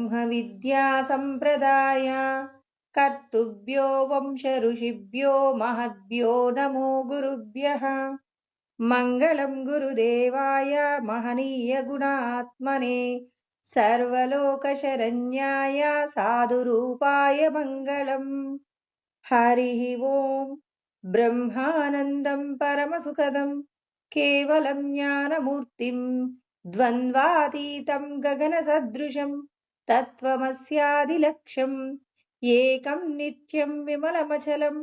ब्रह्मविद्या सम्प्रदाय कर्तुभ्यो वंशऋषिभ्यो महद्भ्यो नमो गुरुभ्यः। मङ्गलं गुरुदेवाय महनीय गुणात्मने सर्वलोकशरण्याय साधुरूपाय मङ्गलम्। हरिः ओम्। ब्रह्मानन्दं परमसुखदं केवलं ज्ञानमूर्तिं द्वन्द्वातीतं गगनसदृशं तत्त्वमस्यादिलक्ष्यम् एकं नित्यं विमलमचलं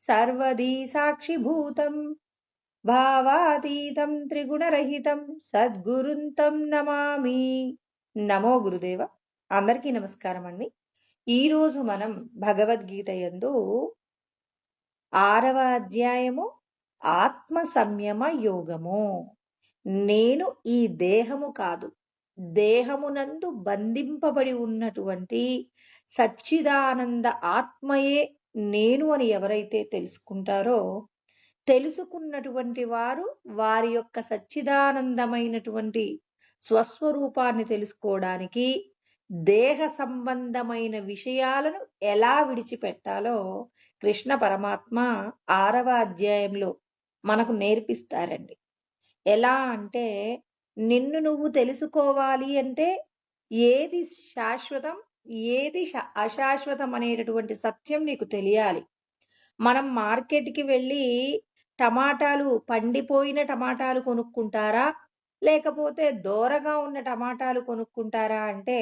सर्वदी साक्षिभूतं భావాతీతం త్రిగుణరహితం సద్గురుంతం నమామి. నమో గురుదేవ. అందరికీ నమస్కారం అండి. ఈరోజు మనం భగవద్గీత యందు 6వ అధ్యాయము ఆత్మ సంయమ యోగము. నేను ఈ దేహము కాదు, దేహమునందు బంధింపబడి ఉన్నటువంటి సచ్చిదానంద ఆత్మయే నేను అని ఎవరైతే తెలుసుకుంటారో, తెలుసుకున్నటువంటి వారు వారి యొక్క సచ్చిదానందమైనటువంటి స్వస్వరూపాన్ని తెలుసుకోవడానికి దేహ సంబంధమైన విషయాలను ఎలా విడిచిపెట్టాలో కృష్ణ పరమాత్మ 6వ అధ్యాయంలో మనకు నేర్పిస్తారండి. ఎలా అంటే, నిన్ను నువ్వు తెలుసుకోవాలి అంటే ఏది శాశ్వతం, ఏది అశాశ్వతం అనేటటువంటి సత్యం నీకు తెలియాలి. మనం మార్కెట్కి వెళ్ళి టమాటాలు, పండిపోయిన టమాటాలు కొనుక్కుంటారా, లేకపోతే దోరగా ఉన్న టమాటాలు కొనుక్కుంటారా అంటే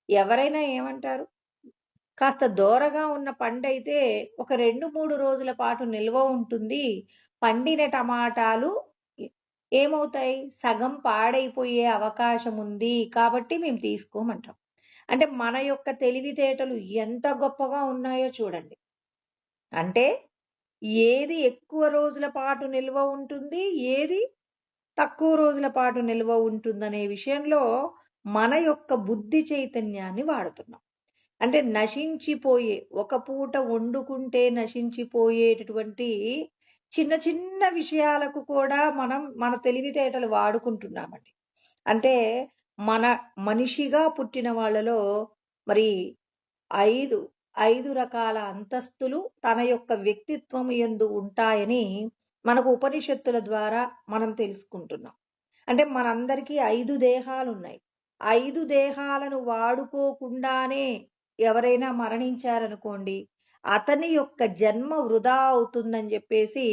ఎవరైనా ఏమంటారు? కాస్త దోరగా ఉన్న పండు అయితే ఒక 2-3 రోజుల పాటు నిల్వ ఉంటుంది. పండిన టమాటాలు ఏమవుతాయి? సగం పాడైపోయే అవకాశం ఉంది, కాబట్టి మేము తీసుకోమంటాం. అంటే మన యొక్క తెలివితేటలు ఎంత గొప్పగా ఉన్నాయో చూడండి. అంటే ఏది ఎక్కువ రోజుల పాటు నిల్వ ఉంటుంది, ఏది తక్కువ రోజుల పాటు నిల్వ ఉంటుందనే విషయంలో మన యొక్క బుద్ధి చైతన్యాన్ని వాడుతున్నాం. అంటే నశించిపోయే, ఒక పూట వండుకుంటే నశించిపోయేటటువంటి చిన్న చిన్న విషయాలకు కూడా మనం మన తెలివితేటలు వాడుకుంటున్నామండి. అంటే మనిషిగా పుట్టిన వాళ్ళలో మరి ఐదు రకాల అంతస్తులు తన యొక్క వ్యక్తిత్వం యందు ఉంటాయని మనకు ఉపనిషత్తుల ద్వారా మనం తెలుసుకుంటున్నాం. అంటే మనందరికీ 5 దేహాలు ఉన్నాయి. 5 దేహాలను వాడుకోకుండానే ఎవరైనా మరణించారనుకోండి, అతని యొక్క జన్మ వృధా అవుతుందని చెప్పేసి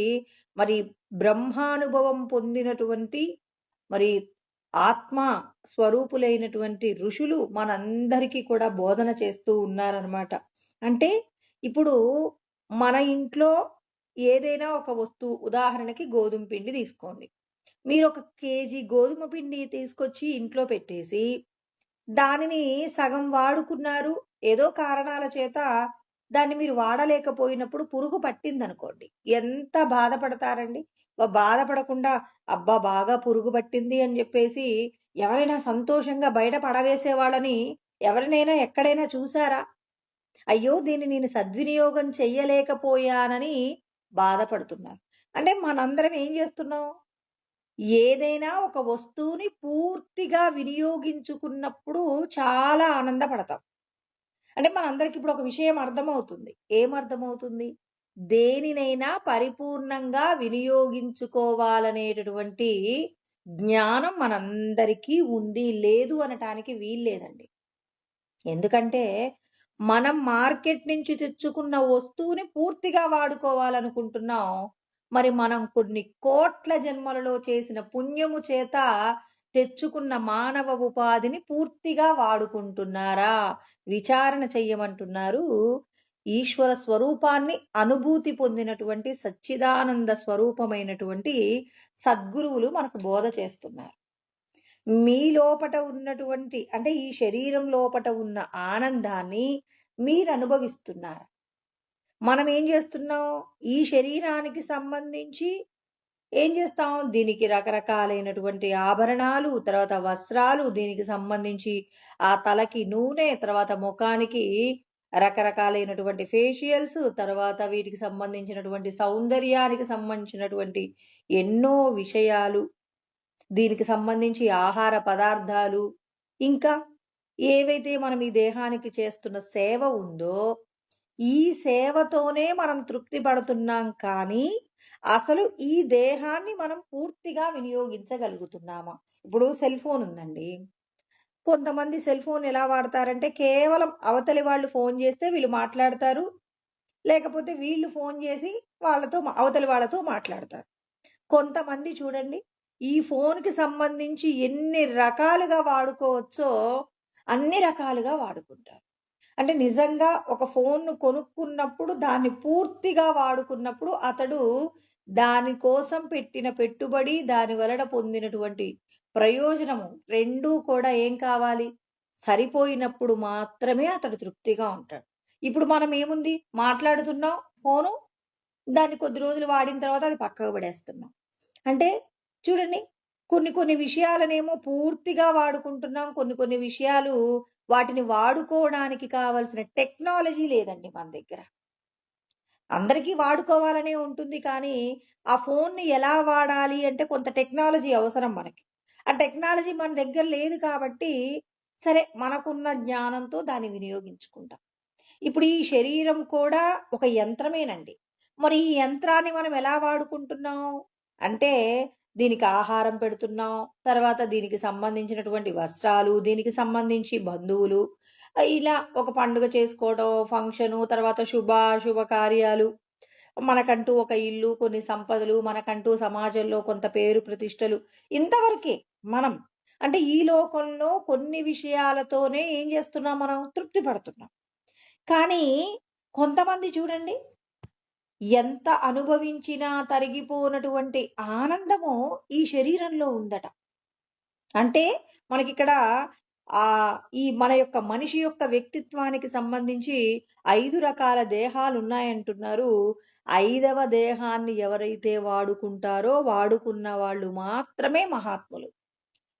మరి బ్రహ్మానుభవం పొందినటువంటి మరి ఆత్మ స్వరూపులైనటువంటి ఋషులు మనందరికీ కూడా బోధన చేస్తూ ఉన్నారనమాట. అంటే ఇప్పుడు మన ఇంట్లో ఏదైనా ఒక వస్తువు, ఉదాహరణకి గోధుమ పిండి తీసుకోండి. మీరు 1 కేజీ గోధుమ పిండి తీసుకొచ్చి ఇంట్లో పెట్టేసి దానిని సగం వాడుకున్నారు, ఏదో కారణాల చేత దాన్ని మీరు వాడలేకపోయినప్పుడు పురుగు పట్టిందనుకోండి, ఎంత బాధపడతారండి? బాధపడకుండా అబ్బా బాగా పురుగు పట్టింది అని చెప్పేసి ఎవరైనా సంతోషంగా బయట పడవేసే వాళ్ళని ఎవరినైనా ఎక్కడైనా చూసారా? అయ్యో దీన్ని నేను సద్వినియోగం చెయ్యలేకపోయానని బాధపడుతున్నారు. అంటే మనందరం ఏం చేస్తున్నాం? ఏదైనా ఒక వస్తువుని పూర్తిగా వినియోగించుకున్నప్పుడు చాలా ఆనందపడతాం. అంటే మనందరికి ఇప్పుడు ఒక విషయం అర్థమవుతుంది. ఏమర్థమవుతుంది? దేనినైనా పరిపూర్ణంగా వినియోగించుకోవాలనేటటువంటి జ్ఞానం మనందరికీ ఉంది, లేదు అనటానికి వీల్లేదండి. ఎందుకంటే మనం మార్కెట్ నుంచి తెచ్చుకున్న వస్తువుని పూర్తిగా వాడుకోవాలనుకుంటున్నాం. మరి మనం కొన్ని కోట్ల జన్మలలో చేసిన పుణ్యము చేత తెచ్చుకున్న మానవ ఉపాధిని పూర్తిగా వాడుకుంటున్నారా? విచారణ చెయ్యమంటున్నారు. ఈశ్వర స్వరూపాన్ని అనుభూతి పొందినటువంటి సచ్చిదానంద స్వరూపమైనటువంటి సద్గురువులు మనకు బోధ చేస్తున్నారు. మీ లోపట ఉన్నటువంటి, అంటే ఈ శరీరం లోపట ఉన్న ఆనందాన్ని మీరు అనుభవిస్తున్నారు. మనం ఏం చేస్తున్నాం? ఈ శరీరానికి సంబంధించి ఏం చేస్తాం? దీనికి రకరకాలైనటువంటి ఆభరణాలు, తర్వాత వస్త్రాలు, దీనికి సంబంధించి ఆ తలకి నూనె, తర్వాత ముఖానికి రకరకాలైనటువంటి ఫేషియల్స్, తర్వాత వీటికి సంబంధించినటువంటి సౌందర్యానికి సంబంధించినటువంటి ఎన్నో విషయాలు, దీనికి సంబంధించి ఆహార పదార్థాలు, ఇంకా ఏవైతే మనం ఈ దేహానికి చేస్తున్న సేవ ఉందో, ఈ సేవతోనే మనం తృప్తి పడుతున్నాం కానీ, అసలు ఈ దేహాన్ని మనం పూర్తిగా వినియోగించగలుగుతున్నామా? ఇప్పుడు సెల్ ఫోన్ ఉందండి. కొంతమంది సెల్ ఫోన్ ఎలా వాడతారంటే, కేవలం అవతలి వాళ్ళు ఫోన్ చేస్తే వీళ్ళు మాట్లాడతారు. లేకపోతే వీళ్ళు ఫోన్ చేసి అవతలి వాళ్ళతో మాట్లాడతారు. కొంతమంది చూడండి, ఈ ఫోన్‌కి సంబంధించి ఎన్ని రకాలుగా వాడుకోవచ్చో, అన్ని రకాలుగా వాడుకుంటారు. అంటే నిజంగా ఒక ఫోన్‌ను కొనుక్కున్నప్పుడు, దాన్ని పూర్తిగా వాడుకున్నప్పుడు, అతడు దాని కోసం పెట్టిన పెట్టుబడి, దాని వలన పొందినటువంటి ప్రయోజనము రెండూ కూడా ఏం కావాలి? సరిపోయినప్పుడు మాత్రమే అతడు తృప్తిగా ఉంటాడు. ఇప్పుడు మనం ఏముంది? మాట్లాడుతున్నాం ఫోను, దాన్ని కొద్ది రోజులు వాడిన తర్వాత అది పక్కకు పడేస్తున్నాం. అంటే చూడండి, కొన్ని కొన్ని విషయాలనేమో పూర్తిగా వాడుకుంటున్నాం. కొన్ని కొన్ని విషయాలు వాటిని వాడుకోవడానికి కావాల్సిన టెక్నాలజీ లేదండి మన దగ్గర. అందరికీ వాడుకోవాలనే ఉంటుంది కానీ, ఆ ఫోన్‌ని ఎలా వాడాలి అంటే కొంత టెక్నాలజీ అవసరం మనకి. ఆ టెక్నాలజీ మన దగ్గర లేదు కాబట్టి, సరే మనకున్న జ్ఞానంతో దాన్ని వినియోగించుకుంటాం. ఇప్పుడు ఈ శరీరం కూడా ఒక యంత్రమేనండి. మరి ఈ యంత్రాన్ని మనం ఎలా వాడుకుంటున్నాం? అంటే దీనికి ఆహారం పెడుతున్నాం. తర్వాత దీనికి సంబంధించినటువంటి వస్త్రాలు, దీనికి సంబంధించి బంధువులు, ఇలా ఒక పండుగ చేసుకోవడం, ఫంక్షను, తర్వాత శుభకార్యాలు, మనకంటూ ఒక ఇల్లు, కొన్ని సంపదలు, మనకంటూ సమాజంలో కొంత పేరు ప్రతిష్టలు, ఇంతవరకే మనం. అంటే ఈ లోకంలో కొన్ని విషయాలతోనే ఏం చేస్తున్నాం మనం? తృప్తి పడుతున్నాం. కానీ కొంతమంది చూడండి, ఎంత అనుభవించినా తరిగిపోనటువంటి ఆనందము ఈ శరీరంలో ఉందట. అంటే మనకిక్కడ ఈ మన యొక్క మనిషి యొక్క వ్యక్తిత్వానికి సంబంధించి 5 రకాల దేహాలున్నాయంటున్నారు. 5వ దేహాన్ని ఎవరైతే వాడుకుంటారో, వాడుకున్న వాళ్ళు మాత్రమే మహాత్ములు.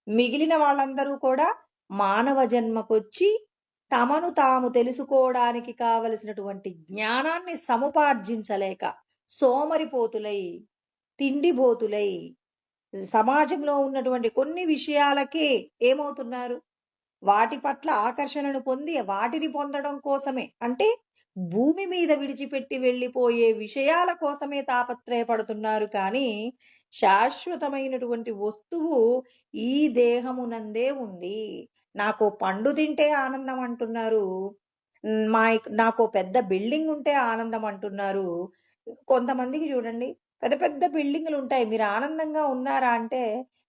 మిగిలిన వాళ్ళందరూ కూడా మానవ జన్మకొచ్చి తమను తాము తెలుసుకోవడానికి కావలసినటువంటి జ్ఞానాన్ని సముపార్జించలేక సోమరిపోతులై, తిండిబోతులై, సమాజంలో ఉన్నటువంటి కొన్ని విషయాలకే ఏమవుతున్నారు? వాటి పట్ల ఆకర్షణను పొంది, వాటిని పొందడం కోసమే, అంటే భూమి మీద విడిచిపెట్టి వెళ్ళిపోయే విషయాల కోసమే తాపత్రయపడుతున్నారు కానీ, శాశ్వతమైనటువంటి వస్తువు ఈ దేహమునందే ఉంది. నాకో పండు తింటే ఆనందం అంటున్నారు. నాకో పెద్ద బిల్డింగ్ ఉంటే ఆనందం అంటున్నారు. కొంతమందికి చూడండి, పెద్ద పెద్ద బిల్డింగులుంటాయి. మీరు ఆనందంగా ఉన్నారా అంటే,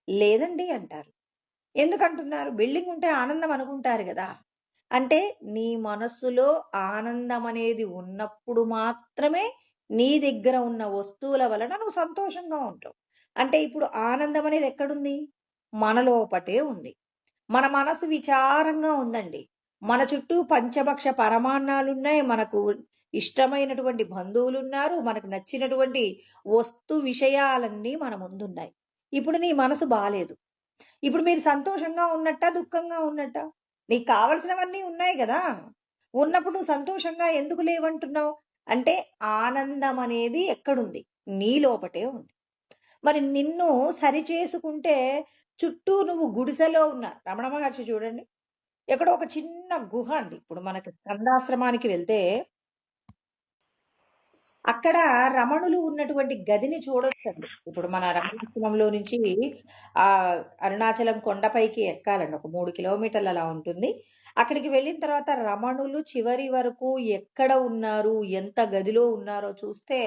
లేదండి అంటారు. ఎందుకంటున్నారు? బిల్డింగ్ ఉంటే ఆనందం అనుకుంటారు గదా! అంటే నీ మనస్సులో ఆనందం అనేది ఉన్నప్పుడు మాత్రమే నీ దగ్గర ఉన్న వస్తువుల వలన నువ్వు సంతోషంగా ఉంటావు. అంటే ఇప్పుడు ఆనందం అనేది ఎక్కడుంది? మన లోపటే ఉంది. మన మనసు విచారంగా ఉందండి. మన చుట్టూ పంచభక్ష పరమాన్నాలున్నాయి. మనకు ఇష్టమైనటువంటి బంధువులున్నారు. మనకు నచ్చినటువంటి విషయాలన్నీ మన ముందున్నాయి. ఇప్పుడు నీ మనసు బాలేదు. ఇప్పుడు మీరు సంతోషంగా ఉన్నట్టా? దుఃఖంగా ఉన్నట్టా? నీకు కావాల్సినవన్నీ ఉన్నాయి గదా! ఉన్నప్పుడు నువ్వు సంతోషంగా ఎందుకు లేవంటున్నావు? అంటే ఆనందం అనేది ఎక్కడుంది? నీ లోపటే ఉంది. మరి నిన్ను సరిచేసుకుంటే చుట్టూ నువ్వు గుడిసెలో ఉన్న రమణ మహర్షి చూడండి. ఎక్కడో ఒక చిన్న గుహ అండి. ఇప్పుడు మనకి స్కందాశ్రమానికి వెళ్తే అక్కడ రమణులు ఉన్నటువంటి గదిని చూడొచ్చండి. ఇప్పుడు మన రమణాశ్రమంలో నుంచి అరుణాచలం కొండపైకి ఎక్కాలండి. ఒక 3 కిలోమీటర్లు అలా ఉంటుంది. అక్కడికి వెళ్ళిన తర్వాత రమణులు చివరి వరకు ఎక్కడ ఉన్నారు, ఎంత గదిలో ఉన్నారో చూస్తే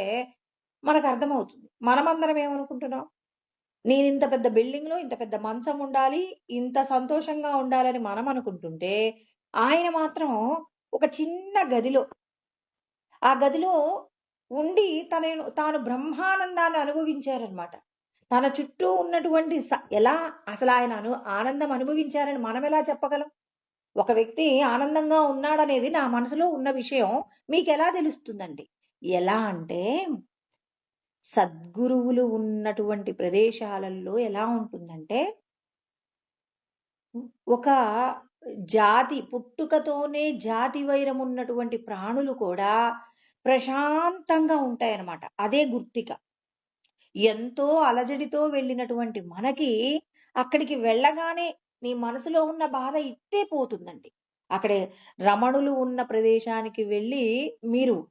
మనకర్థమవుతుంది. మనమందరం ఏమనుకుంటున్నాం? నేనింత పెద్ద బిల్డింగ్‌లో ఇంత పెద్ద మంచం ఉండాలి, ఇంత సంతోషంగా ఉండాలని మనం అనుకుంటుంటే, ఆయన మాత్రం ఒక చిన్న గదిలో, ఆ గదిలో ఉండి తాను బ్రహ్మానందాన్ని అనుభవించారనమాట. తన చుట్టూ ఉన్నటువంటి ఎలా అసలాయన ఆనందం అనుభవించారని మనమెలా చెప్పగలం? ఒక వ్యక్తి ఆనందంగా ఉన్నాడనేది నా మనసులో ఉన్న విషయం మీకెలా తెలుస్తుందండి? ఎలా అంటే, సద్గురువులు ఉన్నటువంటి ప్రదేశాలలో ఎలా ఉంటుందంటే, ఒక పుట్టుకతోనే జాతి వైరం ఉన్నటువంటి ప్రాణులు కూడా ప్రశాంతంగా ఉంటాయన్నమాట. అదే గుర్తిక. ఎంతో అలజడితో వెళ్ళినటువంటి మనకి అక్కడికి వెళ్ళగానే నీ మనసులో ఉన్న బాధ ఇట్టే పోతుందండి. అక్కడే రమణులు ఉన్న ప్రదేశానికి వెళ్ళి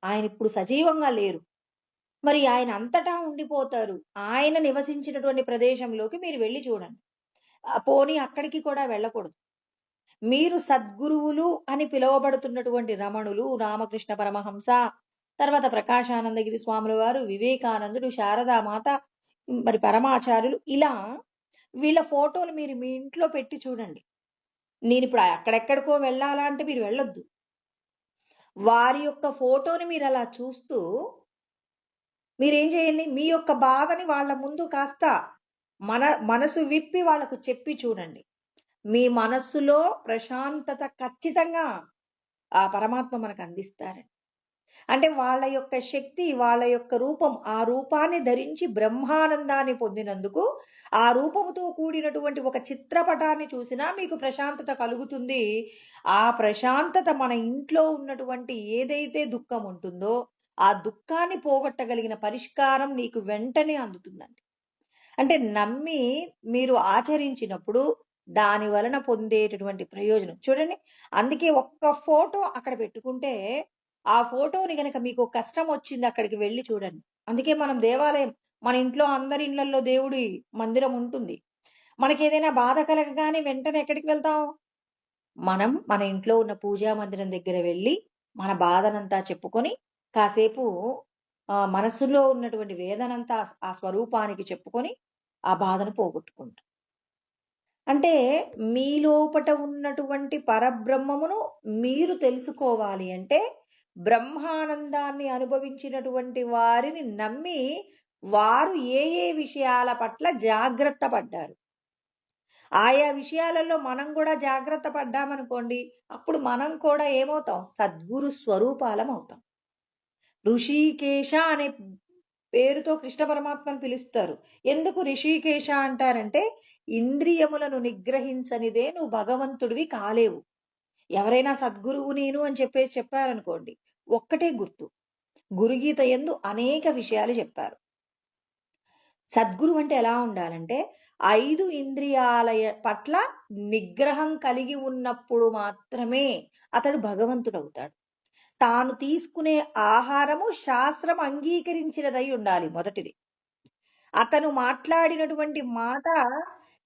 ఆయన ఇప్పుడు సజీవంగా లేరు. మరి ఆయన అంతటా ఉండిపోతారు. ఆయన నివసించినటువంటి ప్రదేశంలోకి మీరు వెళ్లి చూడండి. పోనీ అక్కడికి కూడా వెళ్ళకూడదు. మీరు సద్గురువులు అని పిలువబడుతున్నటువంటి రమణులు, రామకృష్ణ పరమహంస, తర్వాత ప్రకాశానందగిరి స్వాముల వారు, వివేకానందుడు, శారదామాత, మరి పరమాచార్యులు, ఇలా వీళ్ళ ఫోటోలు మీరు మీ ఇంట్లో పెట్టి చూడండి. నేనిప్పుడు అక్కడెక్కడికో వెళ్ళాలా అంటే మీరు వెళ్ళొద్దు. వారి యొక్క ఫోటోని మీరు అలా చూస్తూ మీరేం చేయండి, మీ యొక్క బాధని వాళ్ళ ముందు కాస్త మనసు విప్పి వాళ్ళకు చెప్పి చూడండి. మీ మనస్సులో ప్రశాంతత ఖచ్చితంగా ఆ పరమాత్మ మనకు అందిస్తారండి. అంటే వాళ్ళ యొక్క శక్తి, వాళ్ళ యొక్క రూపం, ఆ రూపాన్ని ధరించి బ్రహ్మానందాన్ని పొందినందుకు ఆ రూపముతో కూడినటువంటి ఒక చిత్రపటాన్ని చూసినా మీకు ప్రశాంతత కలుగుతుంది. ఆ ప్రశాంతత మన ఇంట్లో ఉన్నటువంటి ఏదైతే దుఃఖం ఉంటుందో ఆ దుఃఖాన్ని పోగొట్టగలిగిన పరిష్కారం నీకు వెంటనే అందుతుందండి. అంటే నమ్మి మీరు ఆచరించినప్పుడు దాని వలన పొందేటటువంటి ప్రయోజనం చూడండి. అందుకే ఒక్క ఫోటో అక్కడ పెట్టుకుంటే ఆ ఫోటోని గనక మీకు కష్టం వచ్చింది అక్కడికి వెళ్ళి చూడండి. అందుకే మనం దేవాలయం, మన ఇంట్లో అందరి ఇళ్లలో దేవుడి మందిరం ఉంటుంది. మనకేదైనా బాధ కలగగానే వెంటనే ఎక్కడికి వెళ్తాం? మనం మన ఇంట్లో ఉన్న పూజా మందిరం దగ్గర వెళ్ళి మన బాధనంతా చెప్పుకొని కాసేపు మనస్సులో ఉన్నటువంటి వేదనంతా ఆ స్వరూపానికి చెప్పుకొని ఆ బాధను పోగొట్టుకుంటాం. అంటే మీ లోపట ఉన్నటువంటి పరబ్రహ్మమును మీరు తెలుసుకోవాలి అంటే బ్రహ్మానందాన్ని అనుభవించినటువంటి వారిని నమ్మి వారు ఏ ఏ విషయాల పట్ల జాగ్రత్త పడ్డారు, ఆయా విషయాలలో మనం కూడా జాగ్రత్త పడ్డామనుకోండి, అప్పుడు మనం కూడా ఏమవుతాం? సద్గురు స్వరూపాలం అవుతాం. ఋషికేశ అనే పేరుతో కృష్ణ పరమాత్మను పిలుస్తారు. ఎందుకు ఋషికేశ అంటారంటే ఇంద్రియములను నిగ్రహించనిదే నువ్వు భగవంతుడివి కాలేవు. ఎవరైనా సద్గురువు నేను అని చెప్పేసి చెప్పారనుకోండి, ఒక్కటే గుర్తు, గురుగీత యందు అనేక విషయాలు చెప్పారు. సద్గురు అంటే ఎలా ఉండాలంటే 5 ఇంద్రియాల పట్ల నిగ్రహం కలిగి ఉన్నప్పుడు మాత్రమే అతడు భగవంతుడవుతాడు. తాను తీసుకునే ఆహారము శాస్త్రం అంగీకరించినదై ఉండాలి మొదటిది. అతను మాట్లాడినటువంటి మాట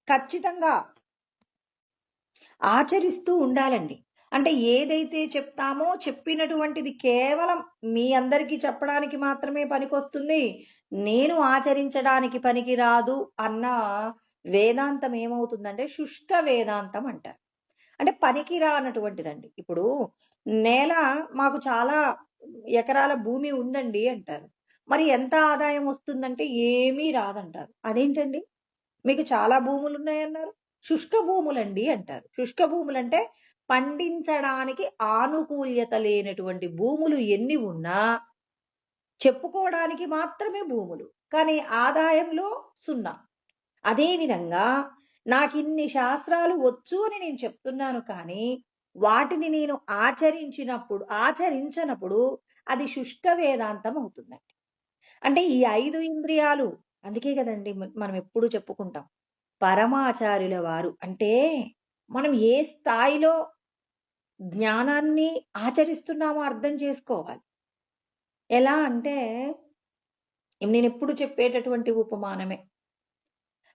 ఖచ్చితంగా ఆచరిస్తూ ఉండాలండి. అంటే ఏదైతే చెప్తామో చెప్పినటువంటిది కేవలం మీ అందరికీ చెప్పడానికి మాత్రమే పనికొస్తుంది, నేను ఆచరించడానికి పనికి రాదు అన్న వేదాంతం ఏమవుతుందంటే శుష్క వేదాంతం అంటారు. అంటే పనికి రానటువంటిదండి. ఇప్పుడు నేల మాకు చాలా ఎకరాల భూమి ఉందండి అంటారు. మరి ఎంత ఆదాయం వస్తుందంటే ఏమీ రాదంటారు. అదేంటండి? మీకు చాలా భూములున్నాయన్నారు. శుష్క భూములండి అంటారు. శుష్క భూములంటే పండించడానికి ఆనుకూల్యత లేనటువంటి భూములు ఎన్ని ఉన్నా చెప్పుకోవడానికి మాత్రమే భూములు. కానీ ఆదాయంలో 0. అదేవిధంగా నాకిన్ని శాస్త్రాలు వచ్చు అని నేను చెప్తున్నాను కానీ వాటిని నేను ఆచరించనప్పుడు అది శుష్క వేదాంతం అవుతుందండి. అంటే ఈ 5 ఇంద్రియాలు, అందుకే కదండి మనం ఎప్పుడు చెప్పుకుంటాం పరమాచార్యుల వారు అంటే మనం ఏ స్థాయిలో జ్ఞానాన్ని ఆచరిస్తున్నామో అర్థం చేసుకోవాలి. ఎలా అంటే నేను ఎప్పుడు చెప్పేటటువంటి ఉపమానమే,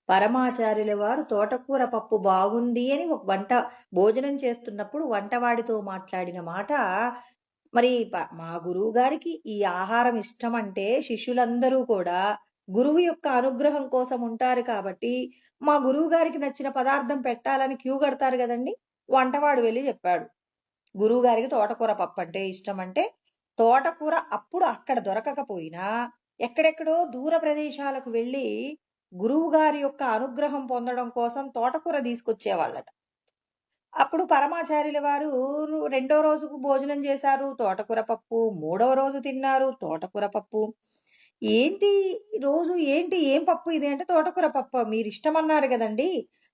పరమాచార్యుల వారు తోటకూర పప్పు బాగుంది అని ఒక భోజనం చేస్తున్నప్పుడు వంటవాడితో మాట్లాడిన మాట, మరి మా గురువు గారికి ఈ ఆహారం ఇష్టం అంటే శిష్యులందరూ కూడా గురువు యొక్క అనుగ్రహం కోసం ఉంటారు కాబట్టి మా గురువు గారికి నచ్చిన పదార్థం పెట్టాలని క్యూ కడతారు కదండి. వంటవాడు వెళ్ళి చెప్పాడు, గురువు గారికి తోటకూర పప్పు అంటే ఇష్టం అంటే తోటకూర అప్పుడు అక్కడ దొరకకపోయినా ఎక్కడెక్కడో దూర ప్రదేశాలకు వెళ్ళి గురువు గారి యొక్క అనుగ్రహం పొందడం కోసం తోటకూర తీసుకొచ్చేవాళ్ళట. అప్పుడు పరమాచార్యుల వారు 2వ రోజుకు భోజనం చేశారు, తోటకూర పప్పు. 3వ రోజు తిన్నారు, తోటకూర పప్పు. ఏంటి రోజు ఏంటి ఏం పప్పు ఇది అంటే తోటకూర పప్పు. మీరు ఇష్టమన్నారు కదండి,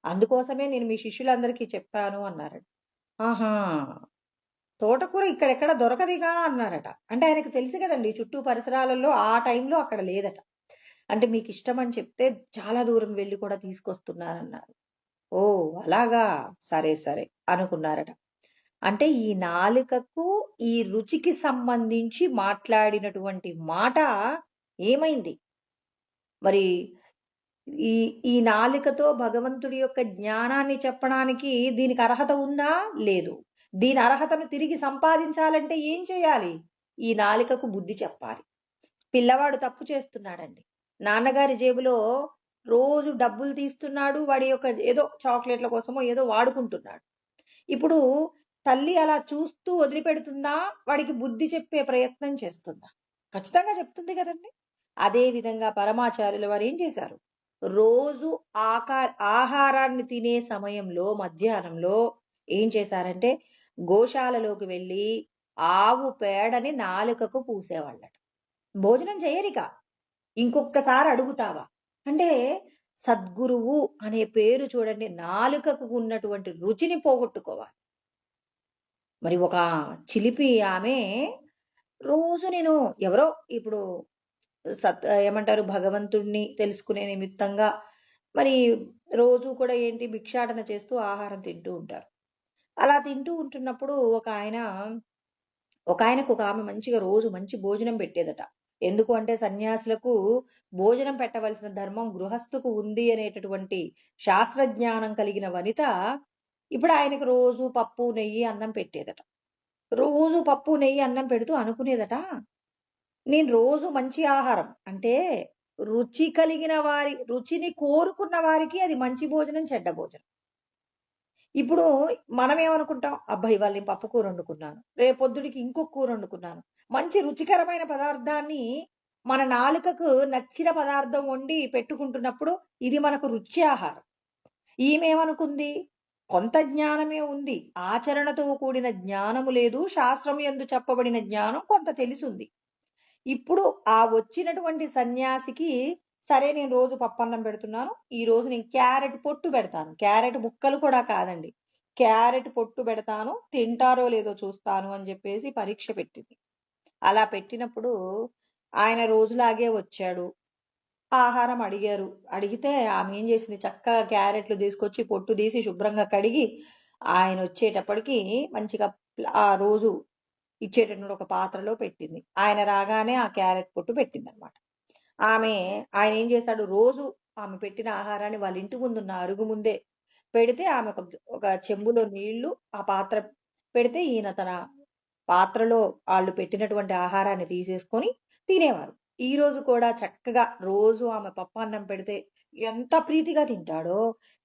అందుకోసమే నేను మీ శిష్యులందరికీ చెప్పాను అన్నారట. ఆహా, తోటకూర ఇక్కడెక్కడ దొరకదిగా అన్నారట. అంటే ఆయనకు తెలుసు కదండి చుట్టూ పరిసరాలలో ఆ టైంలో అక్కడ లేదట. అంటే మీకు ఇష్టమని చెప్తే చాలా దూరం వెళ్ళి కూడా తీసుకొస్తున్నారన్నారు. ఓ అలాగా, సరే సరే అనుకున్నారట. అంటే ఈ నాలుకకు ఈ రుచికి సంబంధించి మాట్లాడినటువంటి మాట ఏమైంది? మరి ఈ ఈ నాలుకతో భగవంతుడి యొక్క జ్ఞానాన్ని చెప్పడానికి దీనికి అర్హత ఉందా? లేదు. దీని అర్హతను తిరిగి సంపాదించాలంటే ఏం చేయాలి? ఈ నాలుకకు బుద్ధి చెప్పాలి. పిల్లవాడు తప్పు చేస్తున్నాడండి. నాన్నగారి జేబులో రోజు డబ్బులు తీస్తున్నాడు. వాడి యొక్క ఏదో చాక్లెట్ల కోసమో ఏదో వాడుకుంటున్నాడు. ఇప్పుడు తల్లి అలా చూస్తూ వదిలిపెడుతుందా? వాడికి బుద్ధి చెప్పే ప్రయత్నం చేస్తుందా? ఖచ్చితంగా చెప్తుంది కదండి. అదే విధంగా పరమాచార్యుల వారు ఏం చేశారు? రోజు ఆహారాన్ని తినే సమయంలో మధ్యాహ్నంలో ఏం చేశారంటే గోశాలలోకి వెళ్ళి ఆవు పేడని నాలుకకు పూసేవాళ్ళట. భోజనం చేయరిక. ఇంకొక్కసారి అడుగుతావా? అంటే సద్గురువు అనే పేరు చూడండి, నాలుకకు ఉన్నటువంటి రుచిని పోగొట్టుకోవాలి. మరి ఒక చిలిపి ఆమె రోజు నేను ఎవరో ఇప్పుడు ఏమంటారు భగవంతుడిని తెలుసుకునే నిమిత్తంగా మరి రోజు కూడా ఏంటి భిక్షాటన చేస్తూ ఆహారం తింటూ ఉంటారు. అలా తింటూ ఉంటున్నప్పుడు ఆయనకు ఒక ఆమె మంచిగా రోజు మంచి భోజనం పెట్టేదట. ఎందుకు అంటే సన్యాసులకు భోజనం పెట్టవలసిన ధర్మం గృహస్థుకు ఉంది అనేటటువంటి శాస్త్రజ్ఞానం కలిగిన వనిత ఇప్పుడు ఆయనకు రోజు పప్పు నెయ్యి అన్నం పెట్టేదట. రోజు పప్పు నెయ్యి అన్నం పెడుతూ అనుకునేదట, నేను రోజు మంచి ఆహారం అంటే రుచి కలిగిన రుచిని కోరుకున్న వారికి అది మంచి భోజనం, చెడ్డ భోజనం. ఇప్పుడు మనం ఏమనుకుంటాం, అబ్బాయి ఇవాళ నేను పప్పు కూర వండుకున్నాను, రేపొద్దుడికి ఇంకొక కూర వండుకున్నాను. మంచి రుచికరమైన పదార్థాన్ని మన నాలుకకు నచ్చిన పదార్థం వండి పెట్టుకుంటున్నప్పుడు ఇది మనకు రుచి ఆహారం. ఈమెమనుకుంది, కొంత జ్ఞానమే ఉంది, ఆచరణతో కూడిన జ్ఞానము లేదు, శాస్త్రం యందు చెప్పబడిన జ్ఞానం కొంత తెలిసింది. ఇప్పుడు ఆ వచ్చినటువంటి సన్యాసికి సరే నేను రోజు పప్పన్నం పెడుతున్నాను, ఈ రోజు నేను క్యారెట్ పొట్టు పెడతాను, క్యారెట్ ముక్కలు కూడా కాదండి, క్యారెట్ పొట్టు పెడతాను, తింటారో లేదో చూస్తాను అని చెప్పేసి పరీక్ష పెట్టింది. అలా పెట్టినప్పుడు ఆయన రోజులాగే వచ్చాడు. ఆహారం అడిగారు. అడిగితే ఆమె ఏం చేసింది, చక్కగా క్యారెట్లు తీసుకొచ్చి పొట్టు తీసి శుభ్రంగా కడిగి ఆయన వచ్చేటప్పటికి మంచిగా ఆ రోజు ఇచ్చేటటువంటి ఒక పాత్రలో పెట్టింది. ఆయన రాగానే ఆ క్యారెట్ పొట్టు పెట్టిందనమాట. ఆయన ఏం చేశాడు, రోజు ఆమె పెట్టిన ఆహారాన్ని వాళ్ళ ఇంటి ముందున్న అరుగు ముందే పెడితే ఆమె ఒక చెంబులో నీళ్లు ఆ పాత్ర పెడితే ఈయన తన పాత్రలో వాళ్ళు పెట్టినటువంటి ఆహారాన్ని తీసేసుకొని తినేవారు. ఈ రోజు కూడా చక్కగా రోజు ఆమె పప్పన్నం పెడితే ఎంత ప్రీతిగా తింటాడో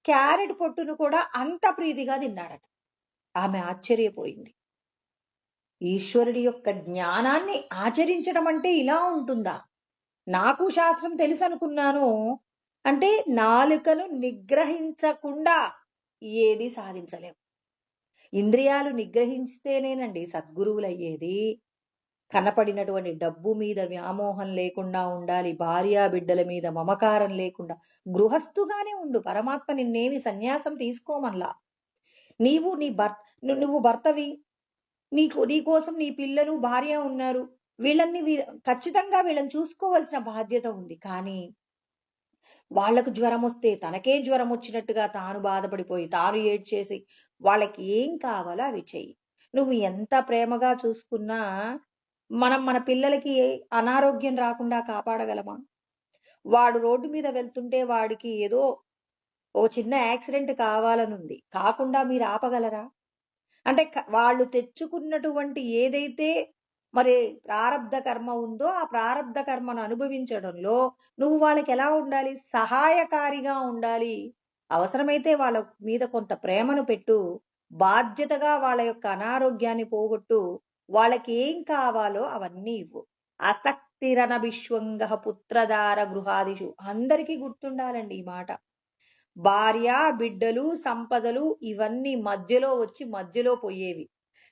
క్యారెట్ పొట్టును కూడా అంత ప్రీతిగా తిన్నాడట. ఆమె ఆశ్చర్యపోయింది. ఈశ్వరుడి యొక్క జ్ఞానాన్ని ఆచరించడం అంటే ఇలా ఉంటుందా? నాకు శాస్త్రం తెలుసు అనుకున్నాను అంటే నాలుకను నిగ్రహించకుండా ఏది సాధించలేము. ఇంద్రియాలు నిగ్రహిస్తేనేనండి సద్గురువులు అయ్యేది. కనపడినటువంటి డబ్బు మీద వ్యామోహం లేకుండా ఉండాలి, భార్యా బిడ్డల మీద మమకారం లేకుండా గృహస్థుగానే ఉండు. పరమాత్మ నిన్నేమి సన్యాసం తీసుకోమల్లా. నువ్వు భర్తవి, నీ కోసం నీ పిల్లలు భార్య ఉన్నారు, ఖచ్చితంగా వీళ్ళని చూసుకోవాల్సిన బాధ్యత ఉంది. కానీ వాళ్లకు జ్వరం వస్తే తనకే జ్వరం వచ్చినట్టుగా తాను బాధపడిపోయి తాను ఏడ్చేసి వాళ్ళకి ఏం కావాలో అవి చెయ్యి. నువ్వు ఎంత ప్రేమగా చూసుకున్నా మనం మన పిల్లలకి అనారోగ్యం రాకుండా కాపాడగలమా? వాడు రోడ్డు మీద వెళ్తుంటే వాడికి ఏదో ఓ చిన్న యాక్సిడెంట్ కావాలనుంది, కాకుండా మీరు ఆపగలరా? అంటే వాళ్ళు తెచ్చుకున్నటువంటి ఏదైతే మరి ప్రారబ్ధ కర్మ ఉందో ఆ ప్రారబ్ధ కర్మను అనుభవించడంలో నువ్వు వాళ్ళకి ఎలా ఉండాలి? సహాయకారిగా ఉండాలి. అవసరమైతే వాళ్ళ మీద కొంత ప్రేమను పెట్టు, బాధ్యతగా వాళ్ళ యొక్క అనారోగ్యాన్ని పోగొట్టు, వాళ్ళకి ఏం కావాలో అవన్నీ ఇవ్వు. అసక్తిరన విశ్వంగ పుత్రదార గృహాదిషు. అందరికీ గుర్తుండాలండి ఈ మాట. భార్య బిడ్డలు సంపదలు ఇవన్నీ మధ్యలో వచ్చి మధ్యలో పోయేవి.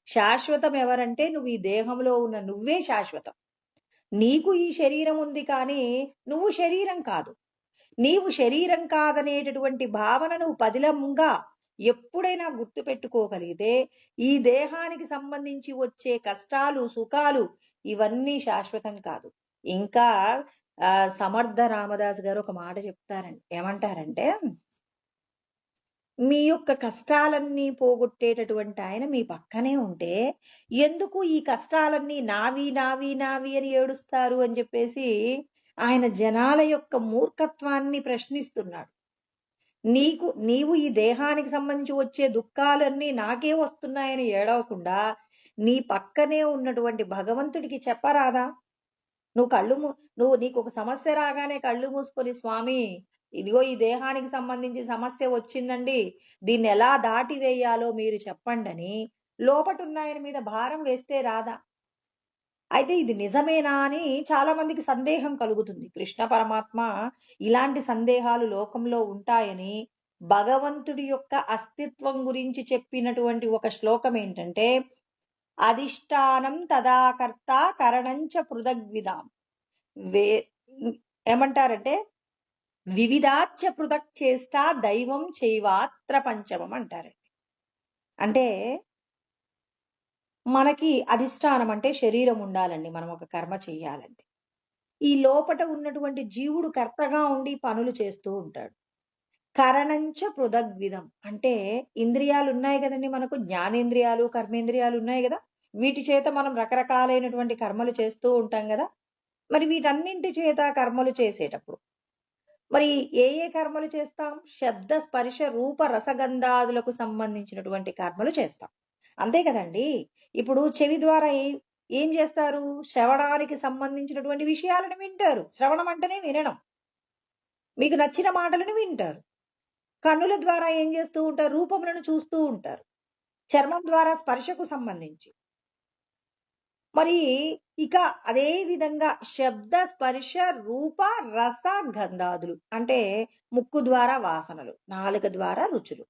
శాశ్వతం ఎవరంటే నువ్వు ఈ దేహంలో ఉన్న నువ్వే శాశ్వతం. నీకు ఈ శరీరం ఉంది కానీ నువ్వు శరీరం కాదు. నీవు శరీరం కాదనేటటువంటి భావన నువ్వు పదిలంగా ఎప్పుడైనా గుర్తు పెట్టుకోగలిగితే ఈ దేహానికి సంబంధించి వచ్చే కష్టాలు సుఖాలు ఇవన్నీ శాశ్వతం కాదు. ఇంకా సమర్థ రామదాస్ గారు ఒక మాట చెప్తారండి. ఏమంటారంటే, మీ యొక్క కష్టాలన్నీ పోగొట్టేటటువంటి ఆయన మీ పక్కనే ఉంటే, ఎందుకు ఈ కష్టాలన్నీ నావి, నావి, నావి అని ఏడుస్తారు అని చెప్పేసి ఆయన జనాల యొక్క మూర్ఖత్వాన్ని ప్రశ్నిస్తున్నాడు. నీవు ఈ దేహానికి సంబంధించి వచ్చే దుఃఖాలన్నీ నాకే వస్తున్నాయని ఏడవకుండా, నీ పక్కనే ఉన్నటువంటి భగవంతుడికి చెప్పరాదా? నువ్వు కళ్ళు ము నువ్వు నీకొక సమస్య రాగానే కళ్ళు మూసుకొని, స్వామి ఇదిగో ఈ దేహానికి సంబంధించి సమస్య వచ్చిందండి. దీన్నెలా దాటివేయాలో మీరు చెప్పండని లోపటున్నాయన మీద భారం వేస్తే రాదా? అయితే ఇది నిజమేనా అని చాలా మందికి సందేహం కలుగుతుంది. కృష్ణ పరమాత్మ ఇలాంటి సందేహాలు లోకంలో ఉంటాయని భగవంతుడి యొక్క అస్తిత్వం గురించి చెప్పినటువంటి ఒక శ్లోకం ఏంటంటే, అధిష్టానం తదాకర్త కరణంచ పృథగ్విదాం వే ఏమంటారంటే, వివిధాచ్చ పృథక్ చేష్ట దైవం చైవాత్ర పంచమం అంటారండి. అంటే మనకి అధిష్టానం అంటే శరీరం ఉండాలండి. మనం ఒక కర్మ చెయ్యాలండి. ఈ లోపట ఉన్నటువంటి జీవుడు కర్తగా ఉండి పనులు చేస్తూ ఉంటాడు. కరణంచ పృథగ్విధం అంటే ఇంద్రియాలు ఉన్నాయి కదండి మనకు. జ్ఞానేంద్రియాలు, కర్మేంద్రియాలు ఉన్నాయి కదా. వీటి చేత మనం రకరకాలైనటువంటి కర్మలు చేస్తూ ఉంటాం కదా. మరి వీటన్నింటి చేత కర్మలు చేసేటప్పుడు మరి ఏ ఏ కర్మలు చేస్తాం? శబ్ద, స్పర్శ, రూప, రసగంధాదులకు సంబంధించినటువంటి కర్మలు చేస్తాం. అంతే కదండి. ఇప్పుడు చెవి ద్వారా ఏం చేస్తారు? శ్రవణానికి సంబంధించినటువంటి విషయాలను వింటారు. శ్రవణం అంటేనే వినడం. మీకు నచ్చిన మాటలను వింటారు. కన్నుల ద్వారా ఏం చేస్తూ ఉంటారు? రూపములను చూస్తూ ఉంటారు. చర్మం ద్వారా స్పర్శకు సంబంధించి. మరి ఇక అదే విధంగా శబ్ద, స్పర్శ, రూప, రస, గంధాదులు అంటే ముక్కు ద్వారా వాసనలు, నాలుక ద్వారా రుచులు.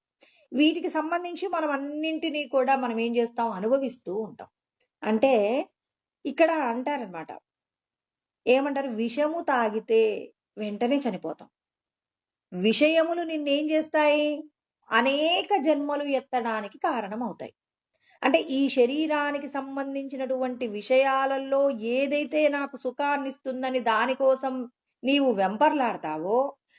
వీటికి సంబంధించి మనం అన్నింటినీ కూడా మనం ఏం చేస్తాం? అనుభవిస్తూ ఉంటాం. అంటే ఇక్కడ అంటారనమాట, ఏమంటారు? విషము తాగితే వెంటనే చనిపోతాం. విషయములు నిన్నేం చేస్తాయి? అనేక జన్మలు ఎత్తడానికి కారణం అవుతాయి. అంటే ఈ శరీరానికి సంబంధించినటువంటి విషయాలలో ఏదైతే నాకు సుఖాన్నిస్తుందని దానికోసం నీవు వెంపర్లాడతావో,